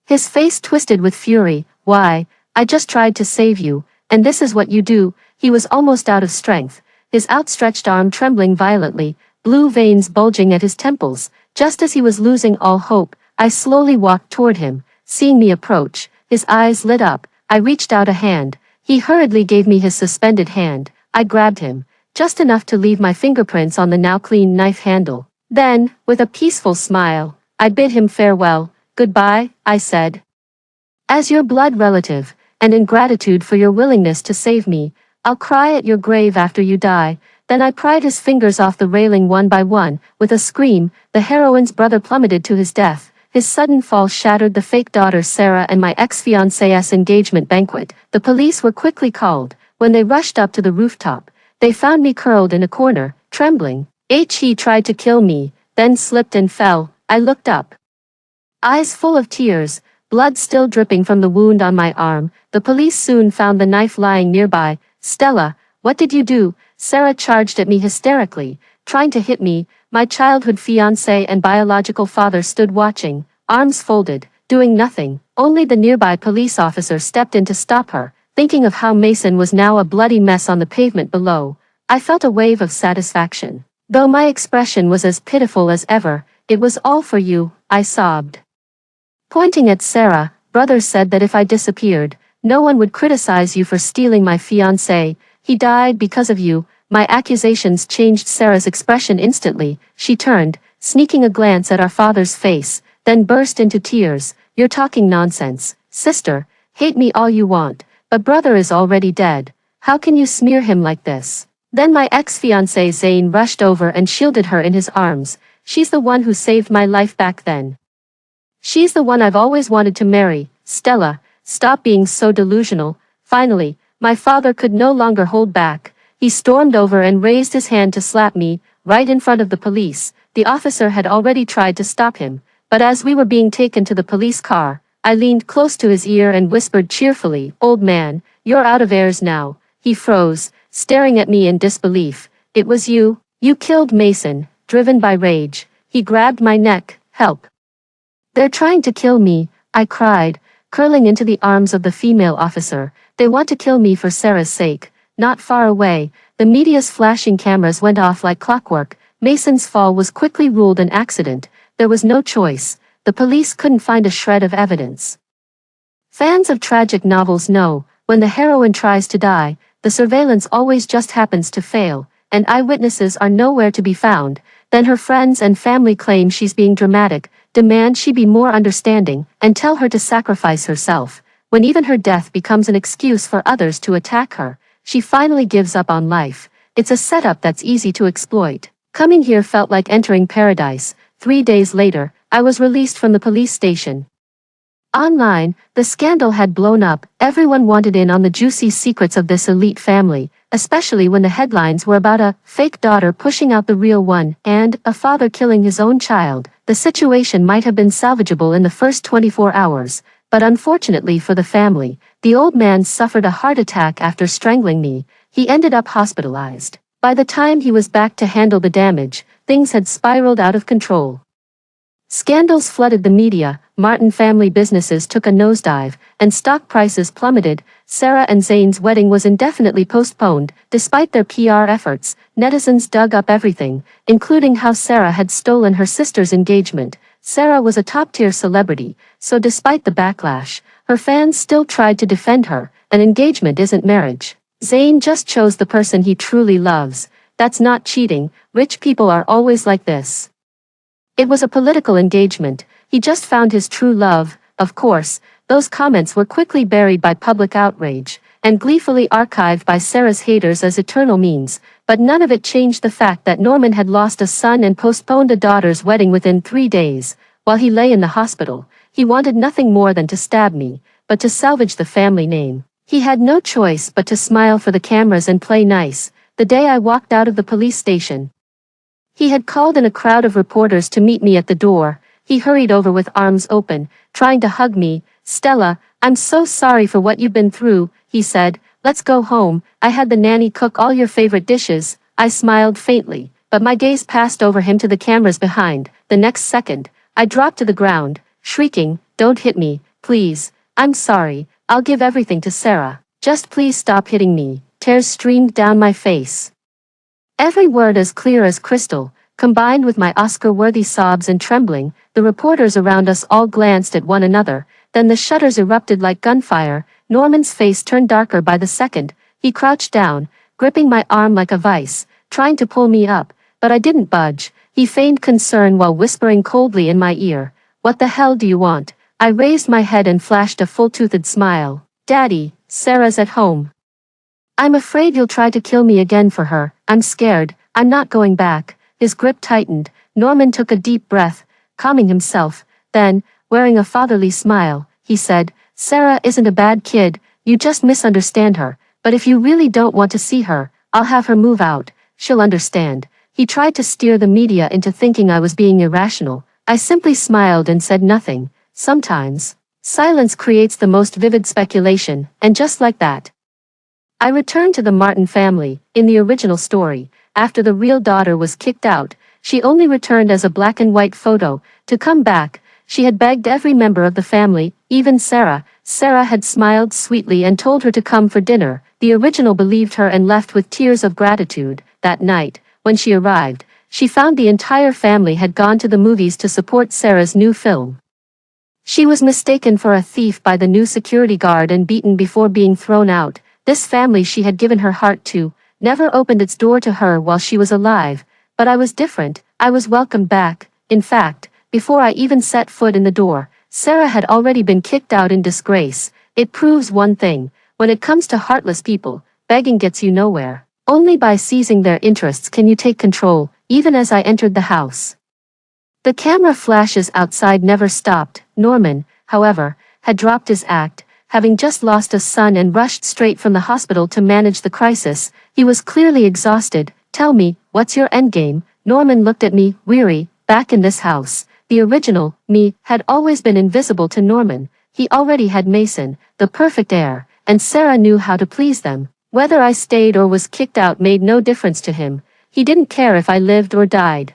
Speaker 1: His face twisted with fury. Why, I just tried to save you. And this is what you do. He was almost out of strength, his outstretched arm trembling violently, blue veins bulging at his temples. Just as he was losing all hope, I slowly walked toward him. Seeing me approach, his eyes lit up. I reached out a hand. He hurriedly gave me his suspended hand. I grabbed him, just enough to leave my fingerprints on the now clean knife handle. Then, with a peaceful smile, I bid him farewell. Goodbye, I said. As your blood relative, and in gratitude for your willingness to save me, I'll cry at your grave after you die. Then I pried his fingers off the railing one by one. With a scream, the heroine's brother plummeted to his death. His sudden fall shattered the fake daughter Sarah and my ex-fiancé's engagement banquet. The police were quickly called. When they rushed up to the rooftop, they found me curled in a corner, trembling. He tried to kill me, then slipped and fell. I looked up. Eyes full of tears, blood still dripping from the wound on my arm. The police soon found the knife lying nearby. Stella, what did you do? Sarah charged at me hysterically, trying to hit me. My childhood fiancé and biological father stood watching, arms folded, doing nothing. Only the nearby police officer stepped in to stop her. Thinking of how Mason was now a bloody mess on the pavement below, I felt a wave of satisfaction. Though my expression was as pitiful as ever, "It was all for you," I sobbed. Pointing at Sarah, brother said that if I disappeared, no one would criticize you for stealing my fiancé. He died because of you. My accusations changed Sarah's expression instantly. She turned, sneaking a glance at our father's face, then burst into tears. "You're talking nonsense, sister. Hate me all you want, but brother is already dead. How can you smear him like this?" Then my ex-fiancé Zane rushed over and shielded her in his arms. "She's the one who saved my life back then. She's the one I've always wanted to marry." "Stella, stop being so delusional." Finally, my father could no longer hold back. He stormed over and raised his hand to slap me, right in front of the police. The officer had already tried to stop him, but as we were being taken to the police car, I leaned close to his ear and whispered cheerfully, "Old man, you're out of airs now." He froze, staring at me in disbelief. "It was you. You killed Mason." Driven by rage, he grabbed my neck. "Help. They're trying to kill me," I cried, curling into the arms of the female officer. "They want to kill me for Sarah's sake." Not far away, the media's flashing cameras went off like clockwork. Mason's fall was quickly ruled an accident. There was no choice. The police couldn't find a shred of evidence. Fans of tragic novels know, when the heroine tries to die, the surveillance always just happens to fail, and eyewitnesses are nowhere to be found. Then her friends and family claim she's being dramatic, demand she be more understanding, and tell her to sacrifice herself. When even her death becomes an excuse for others to attack her, she finally gives up on life. It's a setup that's easy to exploit. Coming here felt like entering paradise. 3 days later, I was released from the police station. Online, the scandal had blown up. Everyone wanted in on the juicy secrets of this elite family, especially when the headlines were about a fake daughter pushing out the real one and a father killing his own child. The situation might have been salvageable in the first 24 hours, but unfortunately for the family, the old man suffered a heart attack after strangling me. He ended up hospitalized. By the time he was back to handle the damage, things had spiraled out of control. Scandals flooded the media, Martin family businesses took a nosedive, and stock prices plummeted. Sarah and Zane's wedding was indefinitely postponed. Despite their PR efforts, netizens dug up everything, including how Sarah had stolen her sister's engagement. Sarah was a top-tier celebrity, so despite the backlash, her fans still tried to defend her. An engagement isn't marriage. Zane just chose the person he truly loves. That's not cheating. Rich people are always like this. It was a political engagement. He just found his true love. Of course, those comments were quickly buried by public outrage, and gleefully archived by Sarah's haters as eternal memes, but none of it changed the fact that Norman had lost a son and postponed a daughter's wedding within 3 days. While he lay in the hospital, he wanted nothing more than to stab me, but to salvage the family name. He had no choice but to smile for the cameras and play nice. The day I walked out of the police station, he had called in a crowd of reporters to meet me at the door. He hurried over with arms open, trying to hug me. "Stella, I'm so sorry for what you've been through," he said. "Let's go home. I had the nanny cook all your favorite dishes." I smiled faintly, but my gaze passed over him to the cameras behind. The next second, I dropped to the ground, shrieking, "Don't hit me, please. I'm sorry. I'll give everything to Sarah. Just please stop hitting me." Tears streamed down my face. Every word as clear as crystal, combined with my Oscar-worthy sobs and trembling. The reporters around us all glanced at one another, then the shudders erupted like gunfire. Norman's face turned darker by the second. He crouched down, gripping my arm like a vice, trying to pull me up, but I didn't budge. He feigned concern while whispering coldly in my ear, "What the hell do you want?" I raised my head and flashed a full-toothed smile. "Daddy, Sarah's at home." I'm afraid you'll try to kill me again for her. I'm scared. I'm not going back. His grip tightened. Norman took a deep breath, calming himself. Then, wearing a fatherly smile, he said, Sarah isn't a bad kid, you just misunderstand her. But if you really don't want to see her, I'll have her move out. She'll understand. He tried to steer the media into thinking I was being irrational. I simply smiled and said nothing. Sometimes, silence creates the most vivid speculation, and just like that, I returned to the Martin family. In the original story, after the real daughter was kicked out, she only returned as a black and white photo. To come back, she had begged every member of the family, even Sarah. Sarah had smiled sweetly and told her to come for dinner. The original believed her and left with tears of gratitude. That night, when she arrived, she found the entire family had gone to the movies to support Sarah's new film. She was mistaken for a thief by the new security guard and beaten before being thrown out. This family she had given her heart to, never opened its door to her while she was alive. But I was different. I was welcomed back. In fact, before I even set foot in the door, Sarah had already been kicked out in disgrace. It proves one thing. When it comes to heartless people, begging gets you nowhere. Only by seizing their interests can you take control. Even as I entered the house, the camera flashes outside never stopped. Norman, however, had dropped his act, having just lost a son and rushed straight from the hospital to manage the crisis. He was clearly exhausted. Tell me, what's your endgame? Norman looked at me, weary. Back in this house, the original me had always been invisible to Norman. He already had Mason, the perfect heir, and Sarah knew how to please them. Whether I stayed or was kicked out made no difference to him. He didn't care if I lived or died.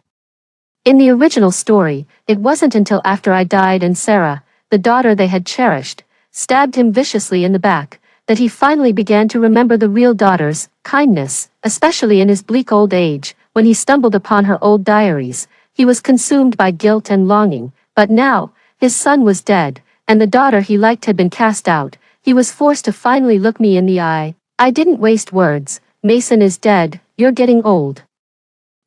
Speaker 1: In the original story, it wasn't until after I died and Sarah, the daughter they had cherished, stabbed him viciously in the back, that he finally began to remember the real daughter's kindness, especially in his bleak old age. When he stumbled upon her old diaries, he was consumed by guilt and longing. But now, his son was dead, and the daughter he liked had been cast out. He was forced to finally look me in the eye. I didn't waste words. Mason is dead. You're getting old.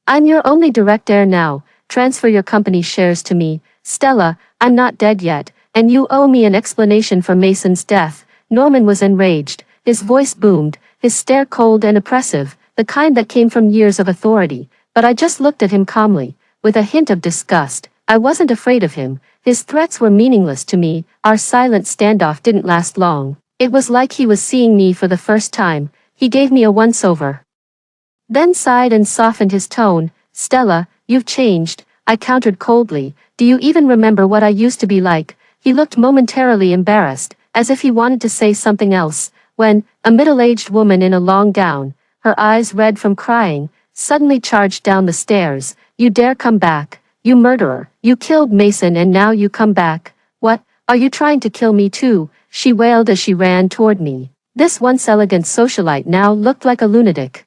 Speaker 1: I'm your only direct heir now. Transfer your company shares to me. Stella, I'm not dead yet, and you owe me an explanation for Mason's death. Norman was enraged. His voice boomed, his stare cold and oppressive, the kind that came from years of authority. But I just looked at him calmly, with a hint of disgust. I wasn't afraid of him. His threats were meaningless to me. Our silent standoff didn't last long. It was like he was seeing me for the first time. He gave me a once-over, then sighed and softened his tone. Stella, you've changed, I countered coldly. Do you even remember what I used to be like? He looked momentarily embarrassed, as if he wanted to say something else, when a middle-aged woman in a long gown, her eyes red from crying, suddenly charged down the stairs. You dare come back, you murderer. You killed Mason and now you come back. What, are you trying to kill me too? She wailed as she ran toward me. This once elegant socialite now looked like a lunatic.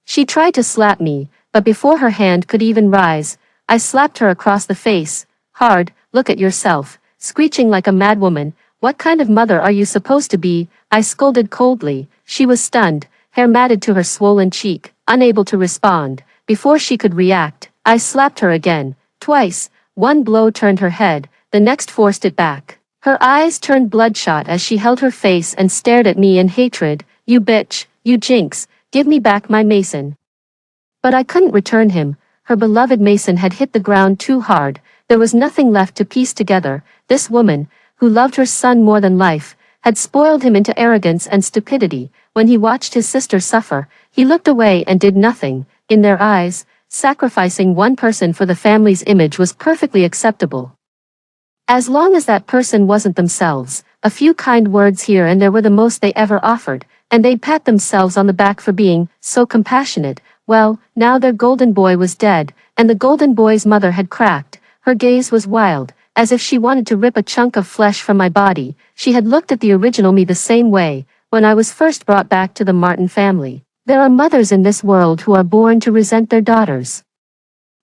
Speaker 1: She tried to slap me, but before her hand could even rise, I slapped her across the face, hard. Look at yourself, screeching like a madwoman. What kind of mother are you supposed to be? I scolded coldly. She was stunned, hair matted to her swollen cheek, unable to respond. Before she could react, I slapped her again, twice. One blow turned her head, the next forced it back. Her eyes turned bloodshot as she held her face and stared at me in hatred. You bitch, you jinx, give me back my Mason. But I couldn't return him. Her beloved Mason had hit the ground too hard. There was nothing left to piece together. This woman, who loved her son more than life, had spoiled him into arrogance and stupidity. When he watched his sister suffer, he looked away and did nothing. In their eyes, sacrificing one person for the family's image was perfectly acceptable. As long as that person wasn't themselves, a few kind words here and there were the most they ever offered, and they'd pat themselves on the back for being so compassionate. Well, now their golden boy was dead, and the golden boy's mother had cracked. Her gaze was wild, as if she wanted to rip a chunk of flesh from my body. She had looked at the original me the same way, when I was first brought back to the Martin family. There are mothers in this world who are born to resent their daughters,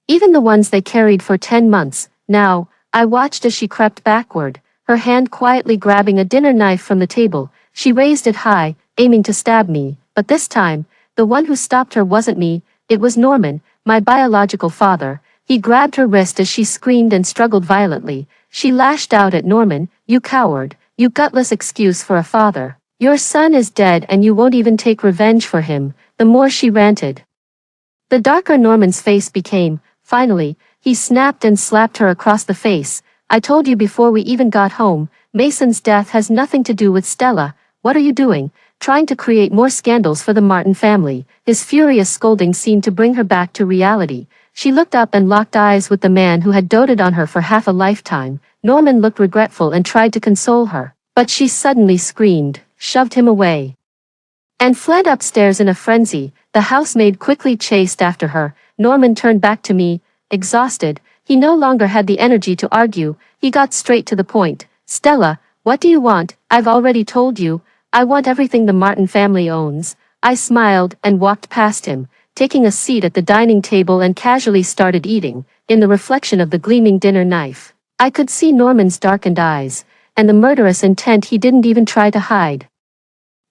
Speaker 1: even the ones they carried for 10 months. Now, I watched as she crept backward, her hand quietly grabbing a dinner knife from the table. She raised it high, aiming to stab me, but this time, the one who stopped her wasn't me, it was Norman, my biological father. He grabbed her wrist as she screamed and struggled violently. She lashed out at Norman. You coward, you gutless excuse for a father. Your son is dead and you won't even take revenge for him, the more she ranted. The darker Norman's face became, finally, he snapped and slapped her across the face. I told you before we even got home, Mason's death has nothing to do with Stella. What are you doing? Trying to create more scandals for the Martin family. His furious scolding seemed to bring her back to reality. She looked up and locked eyes with the man who had doted on her for half a lifetime. Norman looked regretful and tried to console her, but she suddenly screamed, shoved him away, and fled upstairs in a frenzy. The housemaid quickly chased after her. Norman turned back to me, exhausted. He no longer had the energy to argue. He got straight to the point. Stella, what do you want? I've already told you. I want everything the Martin family owns. I smiled and walked past him, taking a seat at the dining table and casually started eating. In the reflection of the gleaming dinner knife, I could see Norman's darkened eyes, and the murderous intent he didn't even try to hide.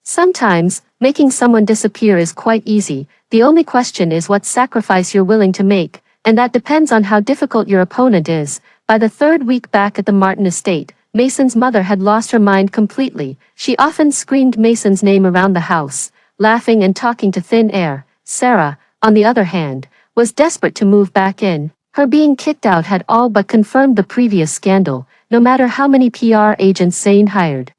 Speaker 1: Sometimes, making someone disappear is quite easy. The only question is what sacrifice you're willing to make, and that depends on how difficult your opponent is. By the third week back at the Martin estate, Mason's mother had lost her mind completely. She often screamed Mason's name around the house, laughing and talking to thin air. Sarah, on the other hand, was desperate to move back in. Her being kicked out had all but confirmed the previous scandal, no matter how many PR agents Zane hired.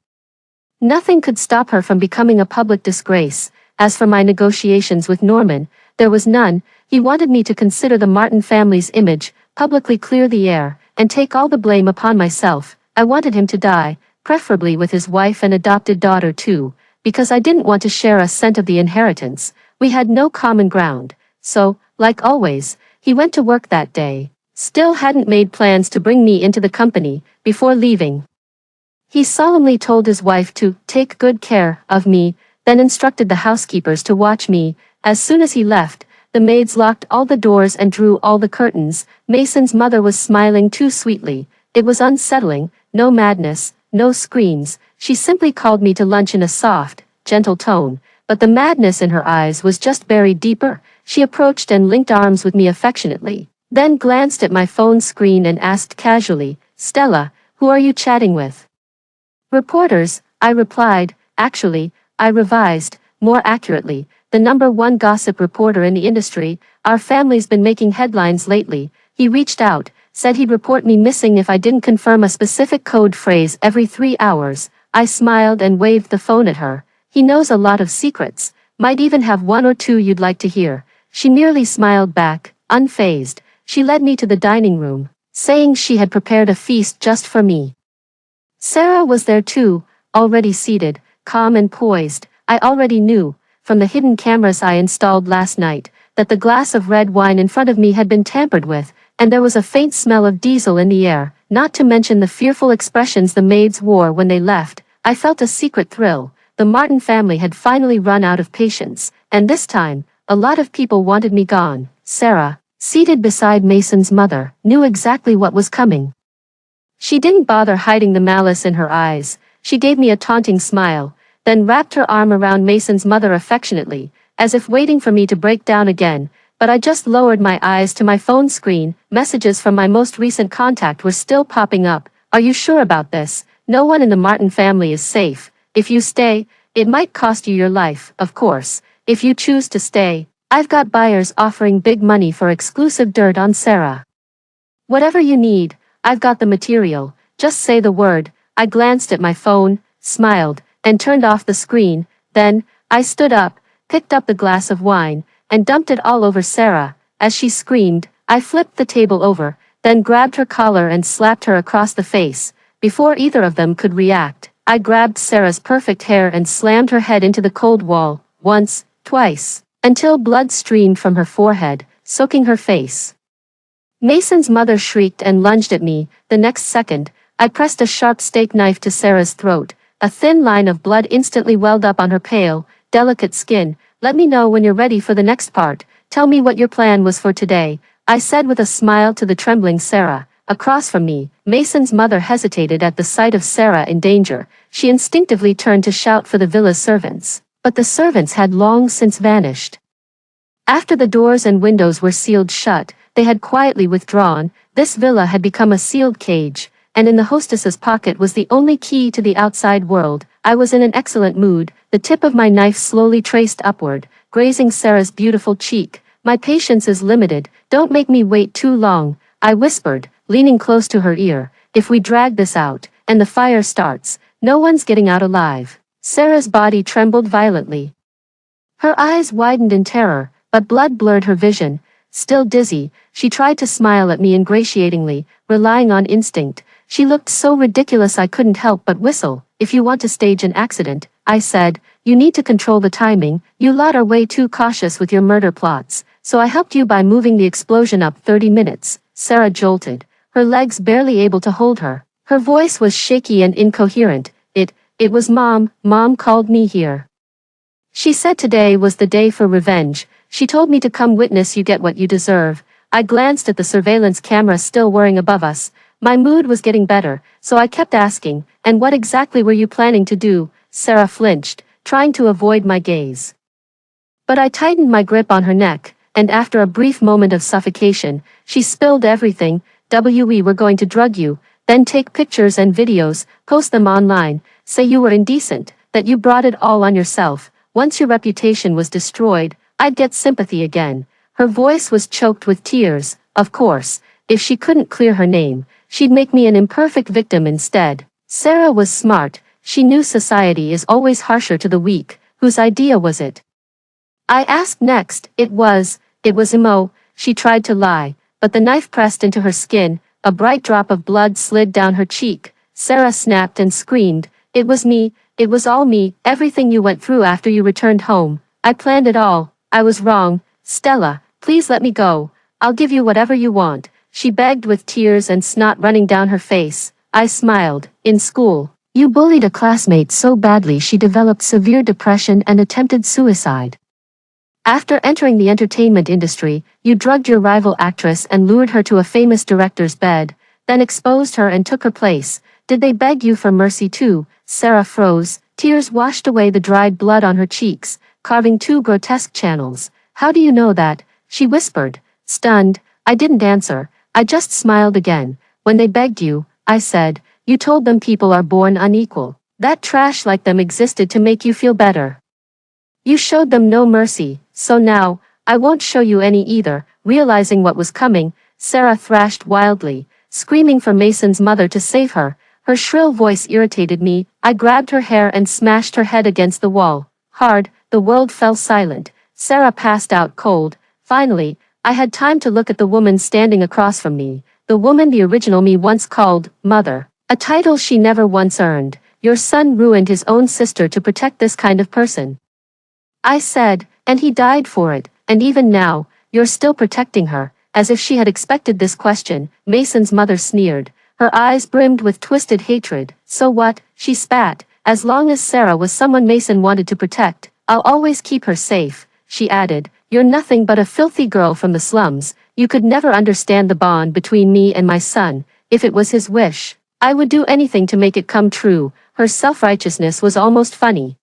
Speaker 1: Nothing could stop her from becoming a public disgrace. As for my negotiations with Norman, there was none. He wanted me to consider the Martin family's image, publicly clear the air, and take all the blame upon myself. I wanted him to die, preferably with his wife and adopted daughter too, because I didn't want to share a cent of the inheritance. We had no common ground, so, like always, he went to work that day. Still hadn't made plans to bring me into the company. Before leaving, he solemnly told his wife to take good care of me, then instructed the housekeepers to watch me. As soon as he left, the maids locked all the doors and drew all the curtains. Mason's mother was smiling too sweetly. It was unsettling. No madness, no screams. She simply called me to lunch in a soft, gentle tone, but the madness in her eyes was just buried deeper. She approached and linked arms with me affectionately, then glanced at my phone screen and asked casually, Stella, who are you chatting with? Reporters, I replied. Actually, I revised, more accurately, the #1 gossip reporter in the industry. Our family's been making headlines lately. He reached out, said he'd report me missing if I didn't confirm a specific code phrase every 3 hours. I smiled and waved the phone at her. He knows a lot of secrets, might even have one or two you'd like to hear. She merely smiled back, unfazed. She led me to the dining room, saying she had prepared a feast just for me. Sarah was there too, already seated, calm and poised. I already knew, from the hidden cameras I installed last night, that the glass of red wine in front of me had been tampered with, and there was a faint smell of diesel in the air, not to mention the fearful expressions the maids wore when they left. I felt a secret thrill. The Martin family had finally run out of patience, and this time, a lot of people wanted me gone. Sarah, seated beside Mason's mother, knew exactly what was coming. She didn't bother hiding the malice in her eyes. She gave me a taunting smile, then wrapped her arm around Mason's mother affectionately, as if waiting for me to break down again, but I just lowered my eyes to my phone screen. Messages from my most recent contact were still popping up. Are you sure about this? No one in the Martin family is safe. If you stay, it might cost you your life, of course. If you choose to stay, I've got buyers offering big money for exclusive dirt on Sarah. Whatever you need, I've got the material. Just say the word. I glanced at my phone, smiled, and turned off the screen. Then, I stood up, picked up the glass of wine, and dumped it all over Sarah. As she screamed, I flipped the table over, then grabbed her collar and slapped her across the face. Before either of them could react, I grabbed Sarah's perfect hair and slammed her head into the cold wall, once, twice, until blood streamed from her forehead, soaking her face. Mason's mother shrieked and lunged at me. The next second, I pressed a sharp steak knife to Sarah's throat. A thin line of blood instantly welled up on her pale, delicate skin. Let me know when you're ready for the next part. Tell me what your plan was for today, I said with a smile to the trembling Sarah. Across from me, Mason's mother hesitated at the sight of Sarah in danger. She instinctively turned to shout for the villa's servants, but the servants had long since vanished. After the doors and windows were sealed shut, they had quietly withdrawn. This villa had become a sealed cage, and in the hostess's pocket was the only key to the outside world. I was in an excellent mood, the tip of my knife slowly traced upward, grazing Sarah's beautiful cheek. My patience is limited, don't make me wait too long, I whispered, leaning close to her ear. If we drag this out, and the fire starts, no one's getting out alive. Sarah's body trembled violently. Her eyes widened in terror, but blood blurred her vision. Still dizzy, she tried to smile at me ingratiatingly, relying on instinct. She looked so ridiculous I couldn't help but whistle. If you want to stage an accident, I said, you need to control the timing. You lot are way too cautious with your murder plots, so I helped you by moving the explosion up 30 minutes. Sarah jolted, her legs barely able to hold her. Her voice was shaky and incoherent. It was Mom. Mom called me here. She said today was the day for revenge. She told me to come witness you get what you deserve. I glanced at the surveillance camera still whirring above us. My mood was getting better, so I kept asking, and what exactly were you planning to do? Sarah flinched, trying to avoid my gaze. But I tightened my grip on her neck, and after a brief moment of suffocation, she spilled everything. We were going to drug you, then take pictures and videos, post them online, say you were indecent, that you brought it all on yourself. Once your reputation was destroyed, I'd get sympathy again. Her voice was choked with tears. Of course, if she couldn't clear her name, she'd make me an imperfect victim instead. Sarah was smart. She knew society is always harsher to the weak. Whose idea was it? I asked next. It was Imo. She tried to lie, but the knife pressed into her skin. A bright drop of blood slid down her cheek. Sarah snapped and screamed. It was me. It was all me. Everything you went through after you returned home. I planned it all. I was wrong. Stella, please let me go. I'll give you whatever you want. She begged with tears and snot running down her face. I smiled. In school, you bullied a classmate so badly she developed severe depression and attempted suicide. After entering the entertainment industry, you drugged your rival actress and lured her to a famous director's bed, then exposed her and took her place. Did they beg you for mercy too? Sarah froze. Tears washed away the dried blood on her cheeks, carving two grotesque channels. How do you know that? She whispered. Stunned, I didn't answer. I just smiled again. When they begged you, I said, you told them people are born unequal. That trash like them existed to make you feel better. You showed them no mercy, so now, I won't show you any either. Realizing what was coming, Sarah thrashed wildly, screaming for Mason's mother to save her. Her shrill voice irritated me. I grabbed her hair and smashed her head against the wall. Hard, the world fell silent. Sarah passed out cold. Finally, I had time to look at the woman standing across from me, the woman the original me once called Mother, a title she never once earned. Your son ruined his own sister to protect this kind of person. I said, and he died for it, and even now, you're still protecting her. As if she had expected this question, Mason's mother sneered. Her eyes brimmed with twisted hatred. So what? She spat. As long as Sarah was someone Mason wanted to protect, I'll always keep her safe. She added, you're nothing but a filthy girl from the slums. You could never understand the bond between me and my son. If it was his wish, I would do anything to make it come true. Her self-righteousness was almost funny.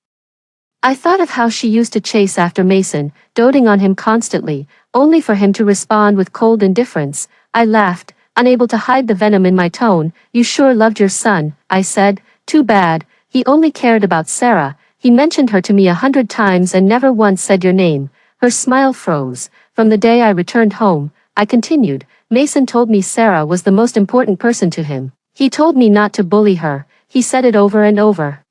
Speaker 1: I thought of how she used to chase after Mason, doting on him constantly, only for him to respond with cold indifference. I laughed, unable to hide the venom in my tone. You sure loved your son, I said. Too bad, he only cared about Sarah. He mentioned her to me 100 times and never once said your name. Her smile froze. From the day I returned home, I continued, Mason told me Sarah was the most important person to him. He told me not to bully her. He said it over and over.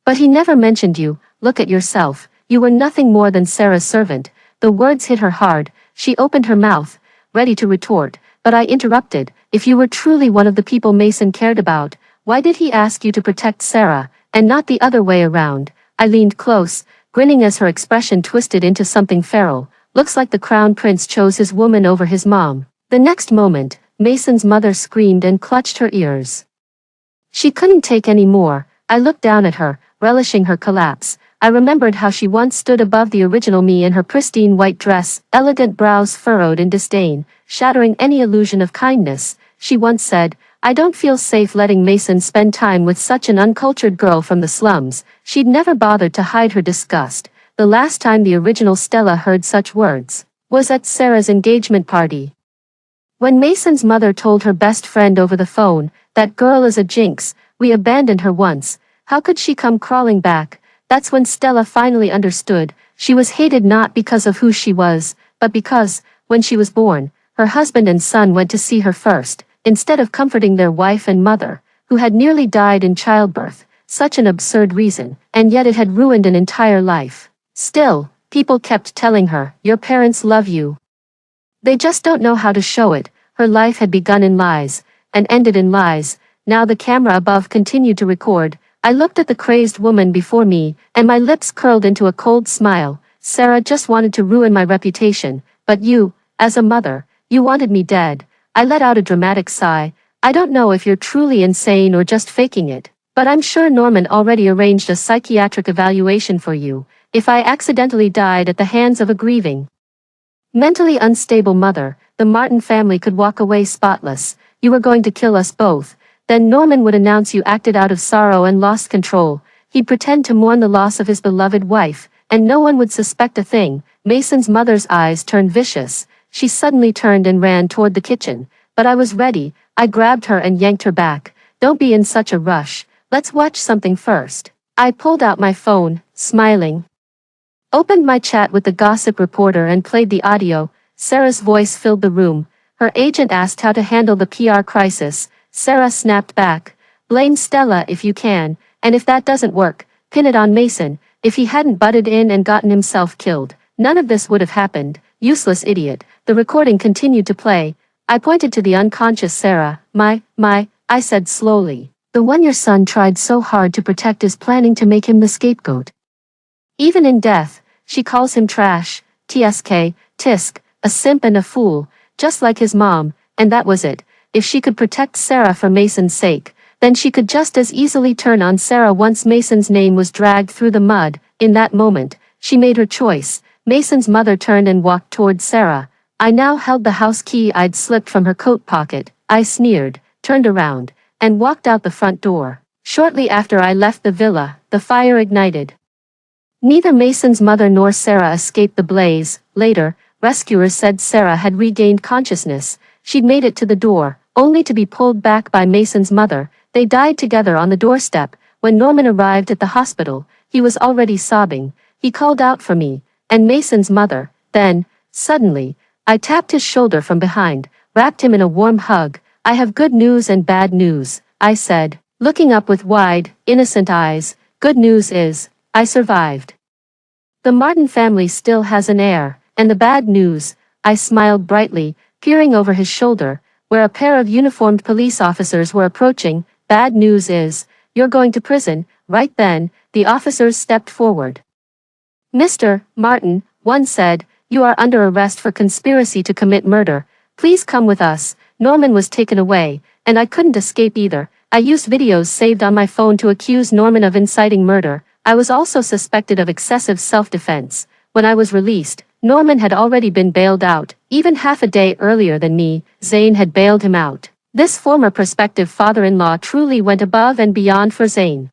Speaker 1: But he never mentioned you. Look at yourself. You were nothing more than Sarah's servant. The words hit her hard. She opened her mouth, ready to retort, but I interrupted. If you were truly one of the people Mason cared about, why did he ask you to protect Sarah, and not the other way around? I leaned close, grinning as her expression twisted into something feral. Looks like the crown prince chose his woman over his mom. The next moment, Mason's mother screamed and clutched her ears. She couldn't take any more. I looked down at her, relishing her collapse. I remembered how she once stood above the original me in her pristine white dress, elegant brows furrowed in disdain, shattering any illusion of kindness. She once said, I don't feel safe letting Mason spend time with such an uncultured girl from the slums. She'd never bothered to hide her disgust. The last time the original Stella heard such words was at Sarah's engagement party. When Mason's mother told her best friend over the phone that girl is a jinx, we abandoned her once. How could she come crawling back? That's when Stella finally understood. She was hated not because of who she was, but because, when she was born, her husband and son went to see her first, instead of comforting their wife and mother, who had nearly died in childbirth. Such an absurd reason, and yet it had ruined an entire life. Still, people kept telling her, your parents love you. They just don't know how to show it. Her life had begun in lies, and ended in lies. Now the camera above continued to record. I looked at the crazed woman before me, and my lips curled into a cold smile. Sarah just wanted to ruin my reputation, but you, as a mother, you wanted me dead. I let out a dramatic sigh. I don't know if you're truly insane or just faking it, but I'm sure Norman already arranged a psychiatric evaluation for you, if I accidentally died at the hands of a grieving, mentally unstable mother. The Martin family could walk away spotless. You were going to kill us both. Then Norman would announce you acted out of sorrow and lost control. He'd pretend to mourn the loss of his beloved wife, and no one would suspect a thing. Mason's mother's eyes turned vicious. She suddenly turned and ran toward the kitchen. But I was ready. I grabbed her and yanked her back. Don't be in such a rush. Let's watch something first. I pulled out my phone, smiling, opened my chat with the gossip reporter and played the audio. Sarah's voice filled the room. Her agent asked how to handle the PR crisis. Sarah snapped back. Blame Stella if you can, and if that doesn't work, pin it on Mason. If he hadn't butted in and gotten himself killed, none of this would have happened. Useless idiot. The recording continued to play. I pointed to the unconscious Sarah. I said slowly. The one your son tried so hard to protect is planning to make him the scapegoat. Even in death, she calls him trash, tisk, a simp and a fool, just like his mom, and that was it. If she could protect Sarah for Mason's sake, then she could just as easily turn on Sarah once Mason's name was dragged through the mud. In that moment, she made her choice. Mason's mother turned and walked toward Sarah. I now held the house key I'd slipped from her coat pocket. I sneered, turned around, and walked out the front door. Shortly after I left the villa, the fire ignited. Neither Mason's mother nor Sarah escaped the blaze. Later, rescuers said Sarah had regained consciousness. She'd made it to the door, only to be pulled back by Mason's mother. They died together on the doorstep. When Norman arrived at the hospital, he was already sobbing. He called out for me, and Mason's mother. Then, suddenly, I tapped his shoulder from behind, wrapped him in a warm hug. I have good news and bad news, I said, looking up with wide, innocent eyes. Good news is, I survived. The Martin family still has an heir, and the bad news, I smiled brightly, peering over his shoulder, where a pair of uniformed police officers were approaching. Bad news is, you're going to prison. Right then, the officers stepped forward. Mr. Martin, one said, you are under arrest for conspiracy to commit murder. Please come with us. Norman was taken away, and I couldn't escape either. I used videos saved on my phone to accuse Norman of inciting murder. I was also suspected of excessive self-defense. When I was released, Norman had already been bailed out. Even half a day earlier than me, Zane had bailed him out. This former prospective father-in-law truly went above and beyond for Zane.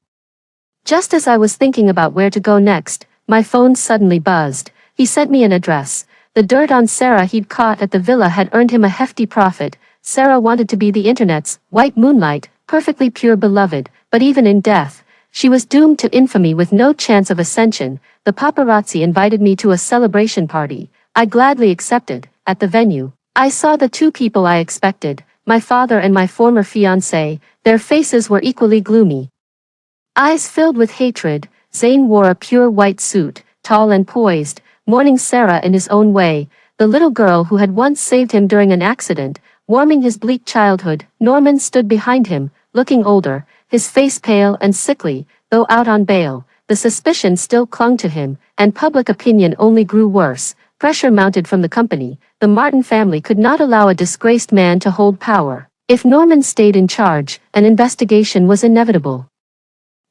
Speaker 1: Just as I was thinking about where to go next, my phone suddenly buzzed. He sent me an address. The dirt on Sarah he'd caught at the villa had earned him a hefty profit. Sarah wanted to be the internet's white moonlight, perfectly pure beloved, but even in death, she was doomed to infamy with no chance of ascension. The paparazzi invited me to a celebration party. I gladly accepted. At the venue, I saw the two people I expected, my father and my former fiancé. Their faces were equally gloomy, eyes filled with hatred. Zane wore a pure white suit, tall and poised, mourning Sarah in his own way, the little girl who had once saved him during an accident, warming his bleak childhood. Norman stood behind him, looking older, his face pale and sickly, though out on bail. The suspicion still clung to him, and public opinion only grew worse. Pressure mounted from the company. The Martin family could not allow a disgraced man to hold power. If Norman stayed in charge, an investigation was inevitable.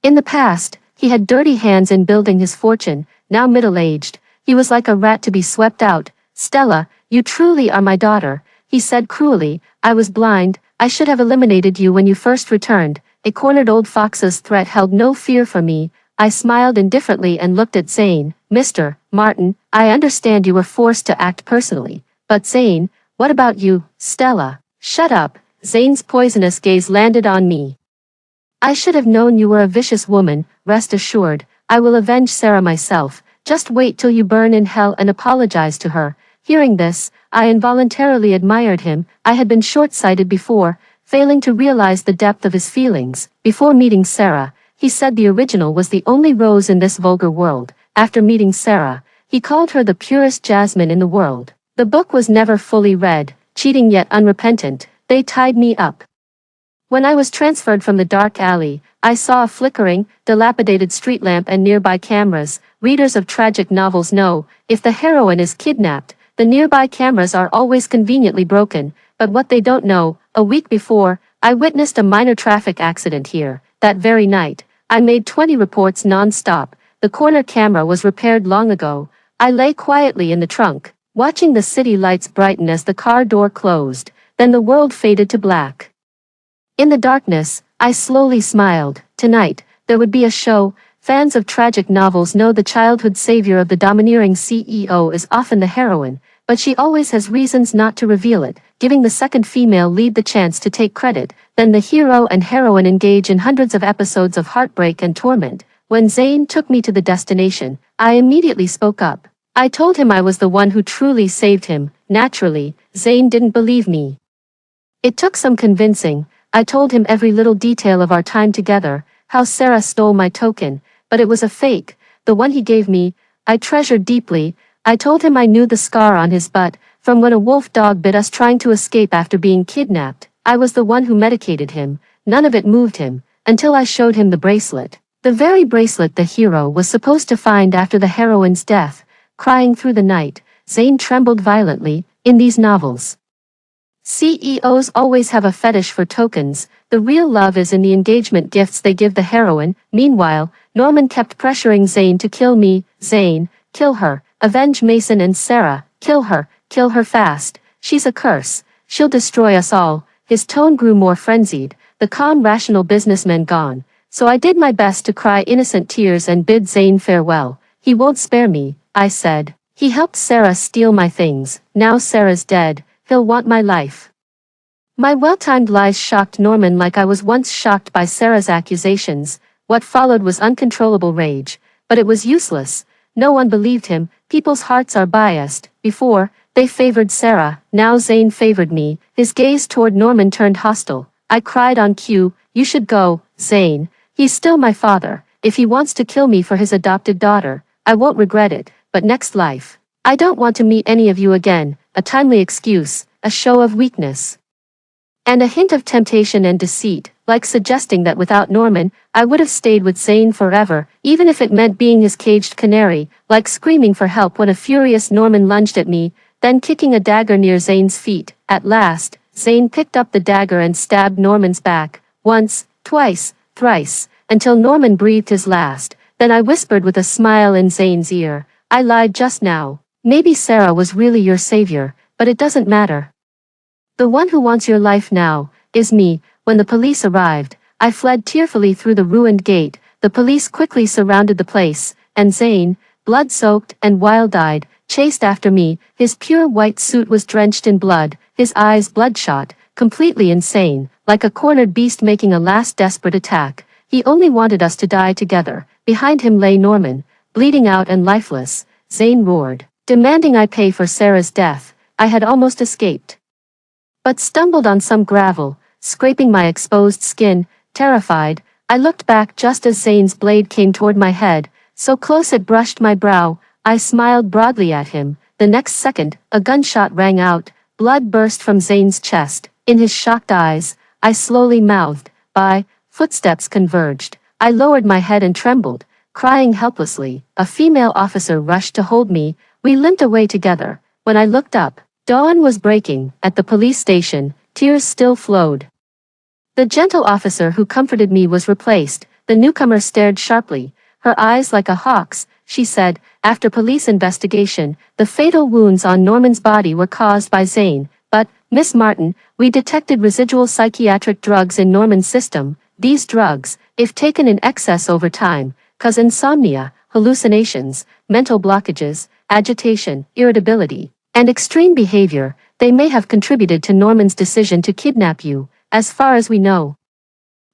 Speaker 1: In the past, he had dirty hands in building his fortune. Now middle-aged, he was like a rat to be swept out. Stella, you truly are my daughter, he said cruelly. I was blind. I should have eliminated you when you first returned. A cornered old fox's threat held no fear for me. I smiled indifferently and looked at Zane. Mr. Martin, I understand you were forced to act personally. But Zane, what about you? Stella. Shut up. Zane's poisonous gaze landed on me. I should have known you were a vicious woman, rest assured, I will avenge Sarah myself, just wait till you burn in hell and apologize to her. Hearing this, I involuntarily admired him. I had been short-sighted before, failing to realize the depth of his feelings. Before meeting Sarah, he said the original was the only rose in this vulgar world. After meeting Sarah, he called her the purest jasmine in the world. The book was never fully read, cheating yet unrepentant, they tied me up. When I was transferred from the dark alley, I saw a flickering, dilapidated street lamp and nearby cameras. Readers of tragic novels know, if the heroine is kidnapped, the nearby cameras are always conveniently broken, but what they don't know, a week before, I witnessed a minor traffic accident here. That very night, I made 20 reports non-stop. The corner camera was repaired long ago. I lay quietly in the trunk, watching the city lights brighten as the car door closed, then the world faded to black. In the darkness, I slowly smiled. Tonight, there would be a show. Fans of tragic novels know the childhood savior of the domineering CEO is often the heroine, but she always has reasons not to reveal it, giving the second female lead the chance to take credit. Then the hero and heroine engage in hundreds of episodes of heartbreak and torment. When Zane took me to the destination, I immediately spoke up. I told him I was the one who truly saved him. Naturally, Zane didn't believe me. It took some convincing. I told him every little detail of our time together, how Sarah stole my token, but it was a fake, the one he gave me, I treasured deeply. I told him I knew the scar on his butt, from when a wolf dog bit us trying to escape after being kidnapped. I was the one who medicated him. None of it moved him, until I showed him the bracelet. The very bracelet the hero was supposed to find after the heroine's death. Crying through the night, Zane trembled violently. In these novels, CEOs always have a fetish for tokens. The real love is in the engagement gifts they give the heroine. Meanwhile, Norman kept pressuring Zane to kill me. Zane, kill her, avenge Mason and Sarah, kill her fast, she's a curse, she'll destroy us all. His tone grew more frenzied, the calm rational businessman gone. So I did my best to cry innocent tears and bid Zane farewell. He won't spare me, I said. He helped Sarah steal my things, now Sarah's dead. He'll want my life. My well-timed lies shocked Norman like I was once shocked by Sarah's accusations. What followed was uncontrollable rage, but it was useless. No one believed him. People's hearts are biased. Before, they favored Sarah, now Zane favored me. His gaze toward Norman turned hostile. I cried on cue, you should go, Zane. He's still my father. If he wants to kill me for his adopted daughter, I won't regret it, but next life. I don't want to meet any of you again. A timely excuse, a show of weakness. And a hint of temptation and deceit, like suggesting that without Norman, I would have stayed with Zane forever, even if it meant being his caged canary, like screaming for help when a furious Norman lunged at me, then kicking a dagger near Zane's feet. At last, Zane picked up the dagger and stabbed Norman's back, once, twice, thrice, until Norman breathed his last. Then I whispered with a smile in Zane's ear, I lied just now. Maybe Sarah was really your savior, but it doesn't matter. The one who wants your life now is me. When the police arrived, I fled tearfully through the ruined gate. The police quickly surrounded the place, and Zane, blood-soaked and wild-eyed, chased after me. His pure white suit was drenched in blood, his eyes bloodshot, completely insane, like a cornered beast making a last desperate attack. He only wanted us to die together. Behind him lay Norman, bleeding out and lifeless. Zane roared, demanding I pay for Sarah's death. I had almost escaped, but stumbled on some gravel, scraping my exposed skin. Terrified, I looked back just as Zane's blade came toward my head, so close it brushed my brow. I smiled broadly at him. The next second, a gunshot rang out. Blood burst from Zane's chest. In his shocked eyes, I slowly mouthed, "Bye." Footsteps converged. I lowered my head and trembled, crying helplessly. A female officer rushed to hold me. We limped away together. When I looked up, dawn was breaking. At the police station, tears still flowed. The gentle officer who comforted me was replaced. The newcomer stared sharply, her eyes like a hawk's. She said, after police investigation, the fatal wounds on Norman's body were caused by Zane. But, Miss Martin, we detected residual psychiatric drugs in Norman's system. These drugs, if taken in excess over time, cause insomnia, hallucinations, mental blockages, agitation, irritability, and extreme behavior. they may have contributed to Norman's decision to kidnap you, as far as we know.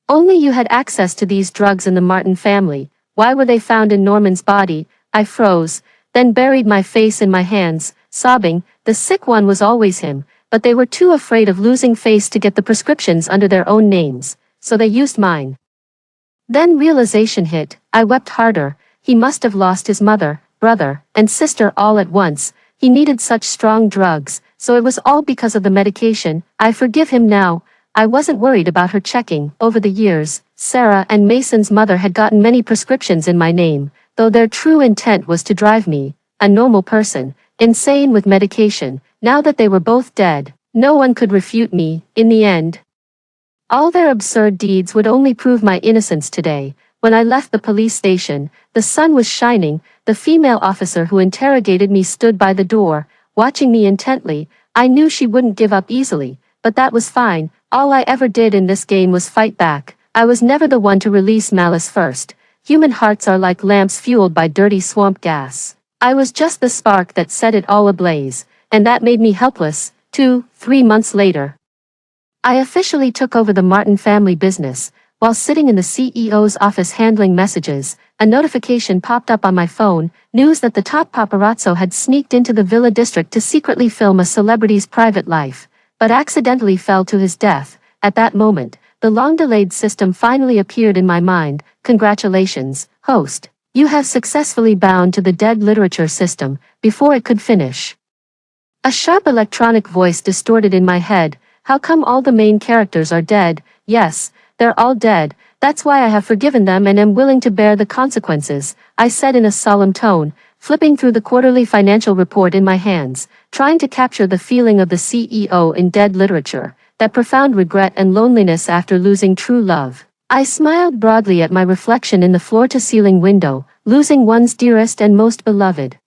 Speaker 1: Only you had access to these drugs in the Martin family. Why were they found in Norman's body? I froze, then buried my face in my hands, sobbing. The sick one was always him, but they were too afraid of losing face to get the prescriptions under their own names, so they used mine. Then realization hit. I wept harder. He must have lost his mother, brother, and sister all at once. He needed such strong drugs, so it was all because of the medication. I forgive him now. I wasn't worried about her checking. Over the years, Sarah and Mason's mother had gotten many prescriptions in my name, though their true intent was to drive me, a normal person, insane with medication. Now that they were both dead, no one could refute me. In the end, all their absurd deeds would only prove my innocence today. When I left the police station, the sun was shining. The female officer who interrogated me stood by the door, watching me intently. I knew she wouldn't give up easily, but that was fine. All I ever did in this game was fight back. I was never the one to release malice first. Human hearts are like lamps fueled by dirty swamp gas. I was just the spark that set it all ablaze, and that made me helpless. 3 months later, I officially took over the Martin family business. While sitting in the CEO's office handling messages, a notification popped up on my phone, news that the top paparazzo had sneaked into the Villa district to secretly film a celebrity's private life, but accidentally fell to his death. At that moment, the long-delayed system finally appeared in my mind. Congratulations, host. You have successfully bound to the dead literature system. Before it could finish, a sharp electronic voice distorted in my head. How come all the main characters are dead? Yes, they're all dead. That's why I have forgiven them and am willing to bear the consequences, I said in a solemn tone, flipping through the quarterly financial report in my hands, trying to capture the feeling of the CEO in dead literature, that profound regret and loneliness after losing true love. I smiled broadly at my reflection in the floor-to-ceiling window, losing one's dearest and most beloved,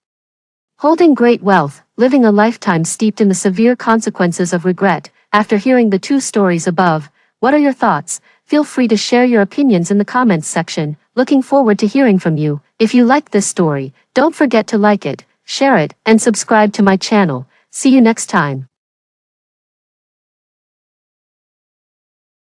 Speaker 1: holding great wealth, living a lifetime steeped in the severe consequences of regret. After hearing the 2 stories above, what are your thoughts? Feel free to share your opinions in the comments section. Looking forward to hearing from you. If you liked this story, don't forget to like it, share it, and subscribe to my channel. See you next time.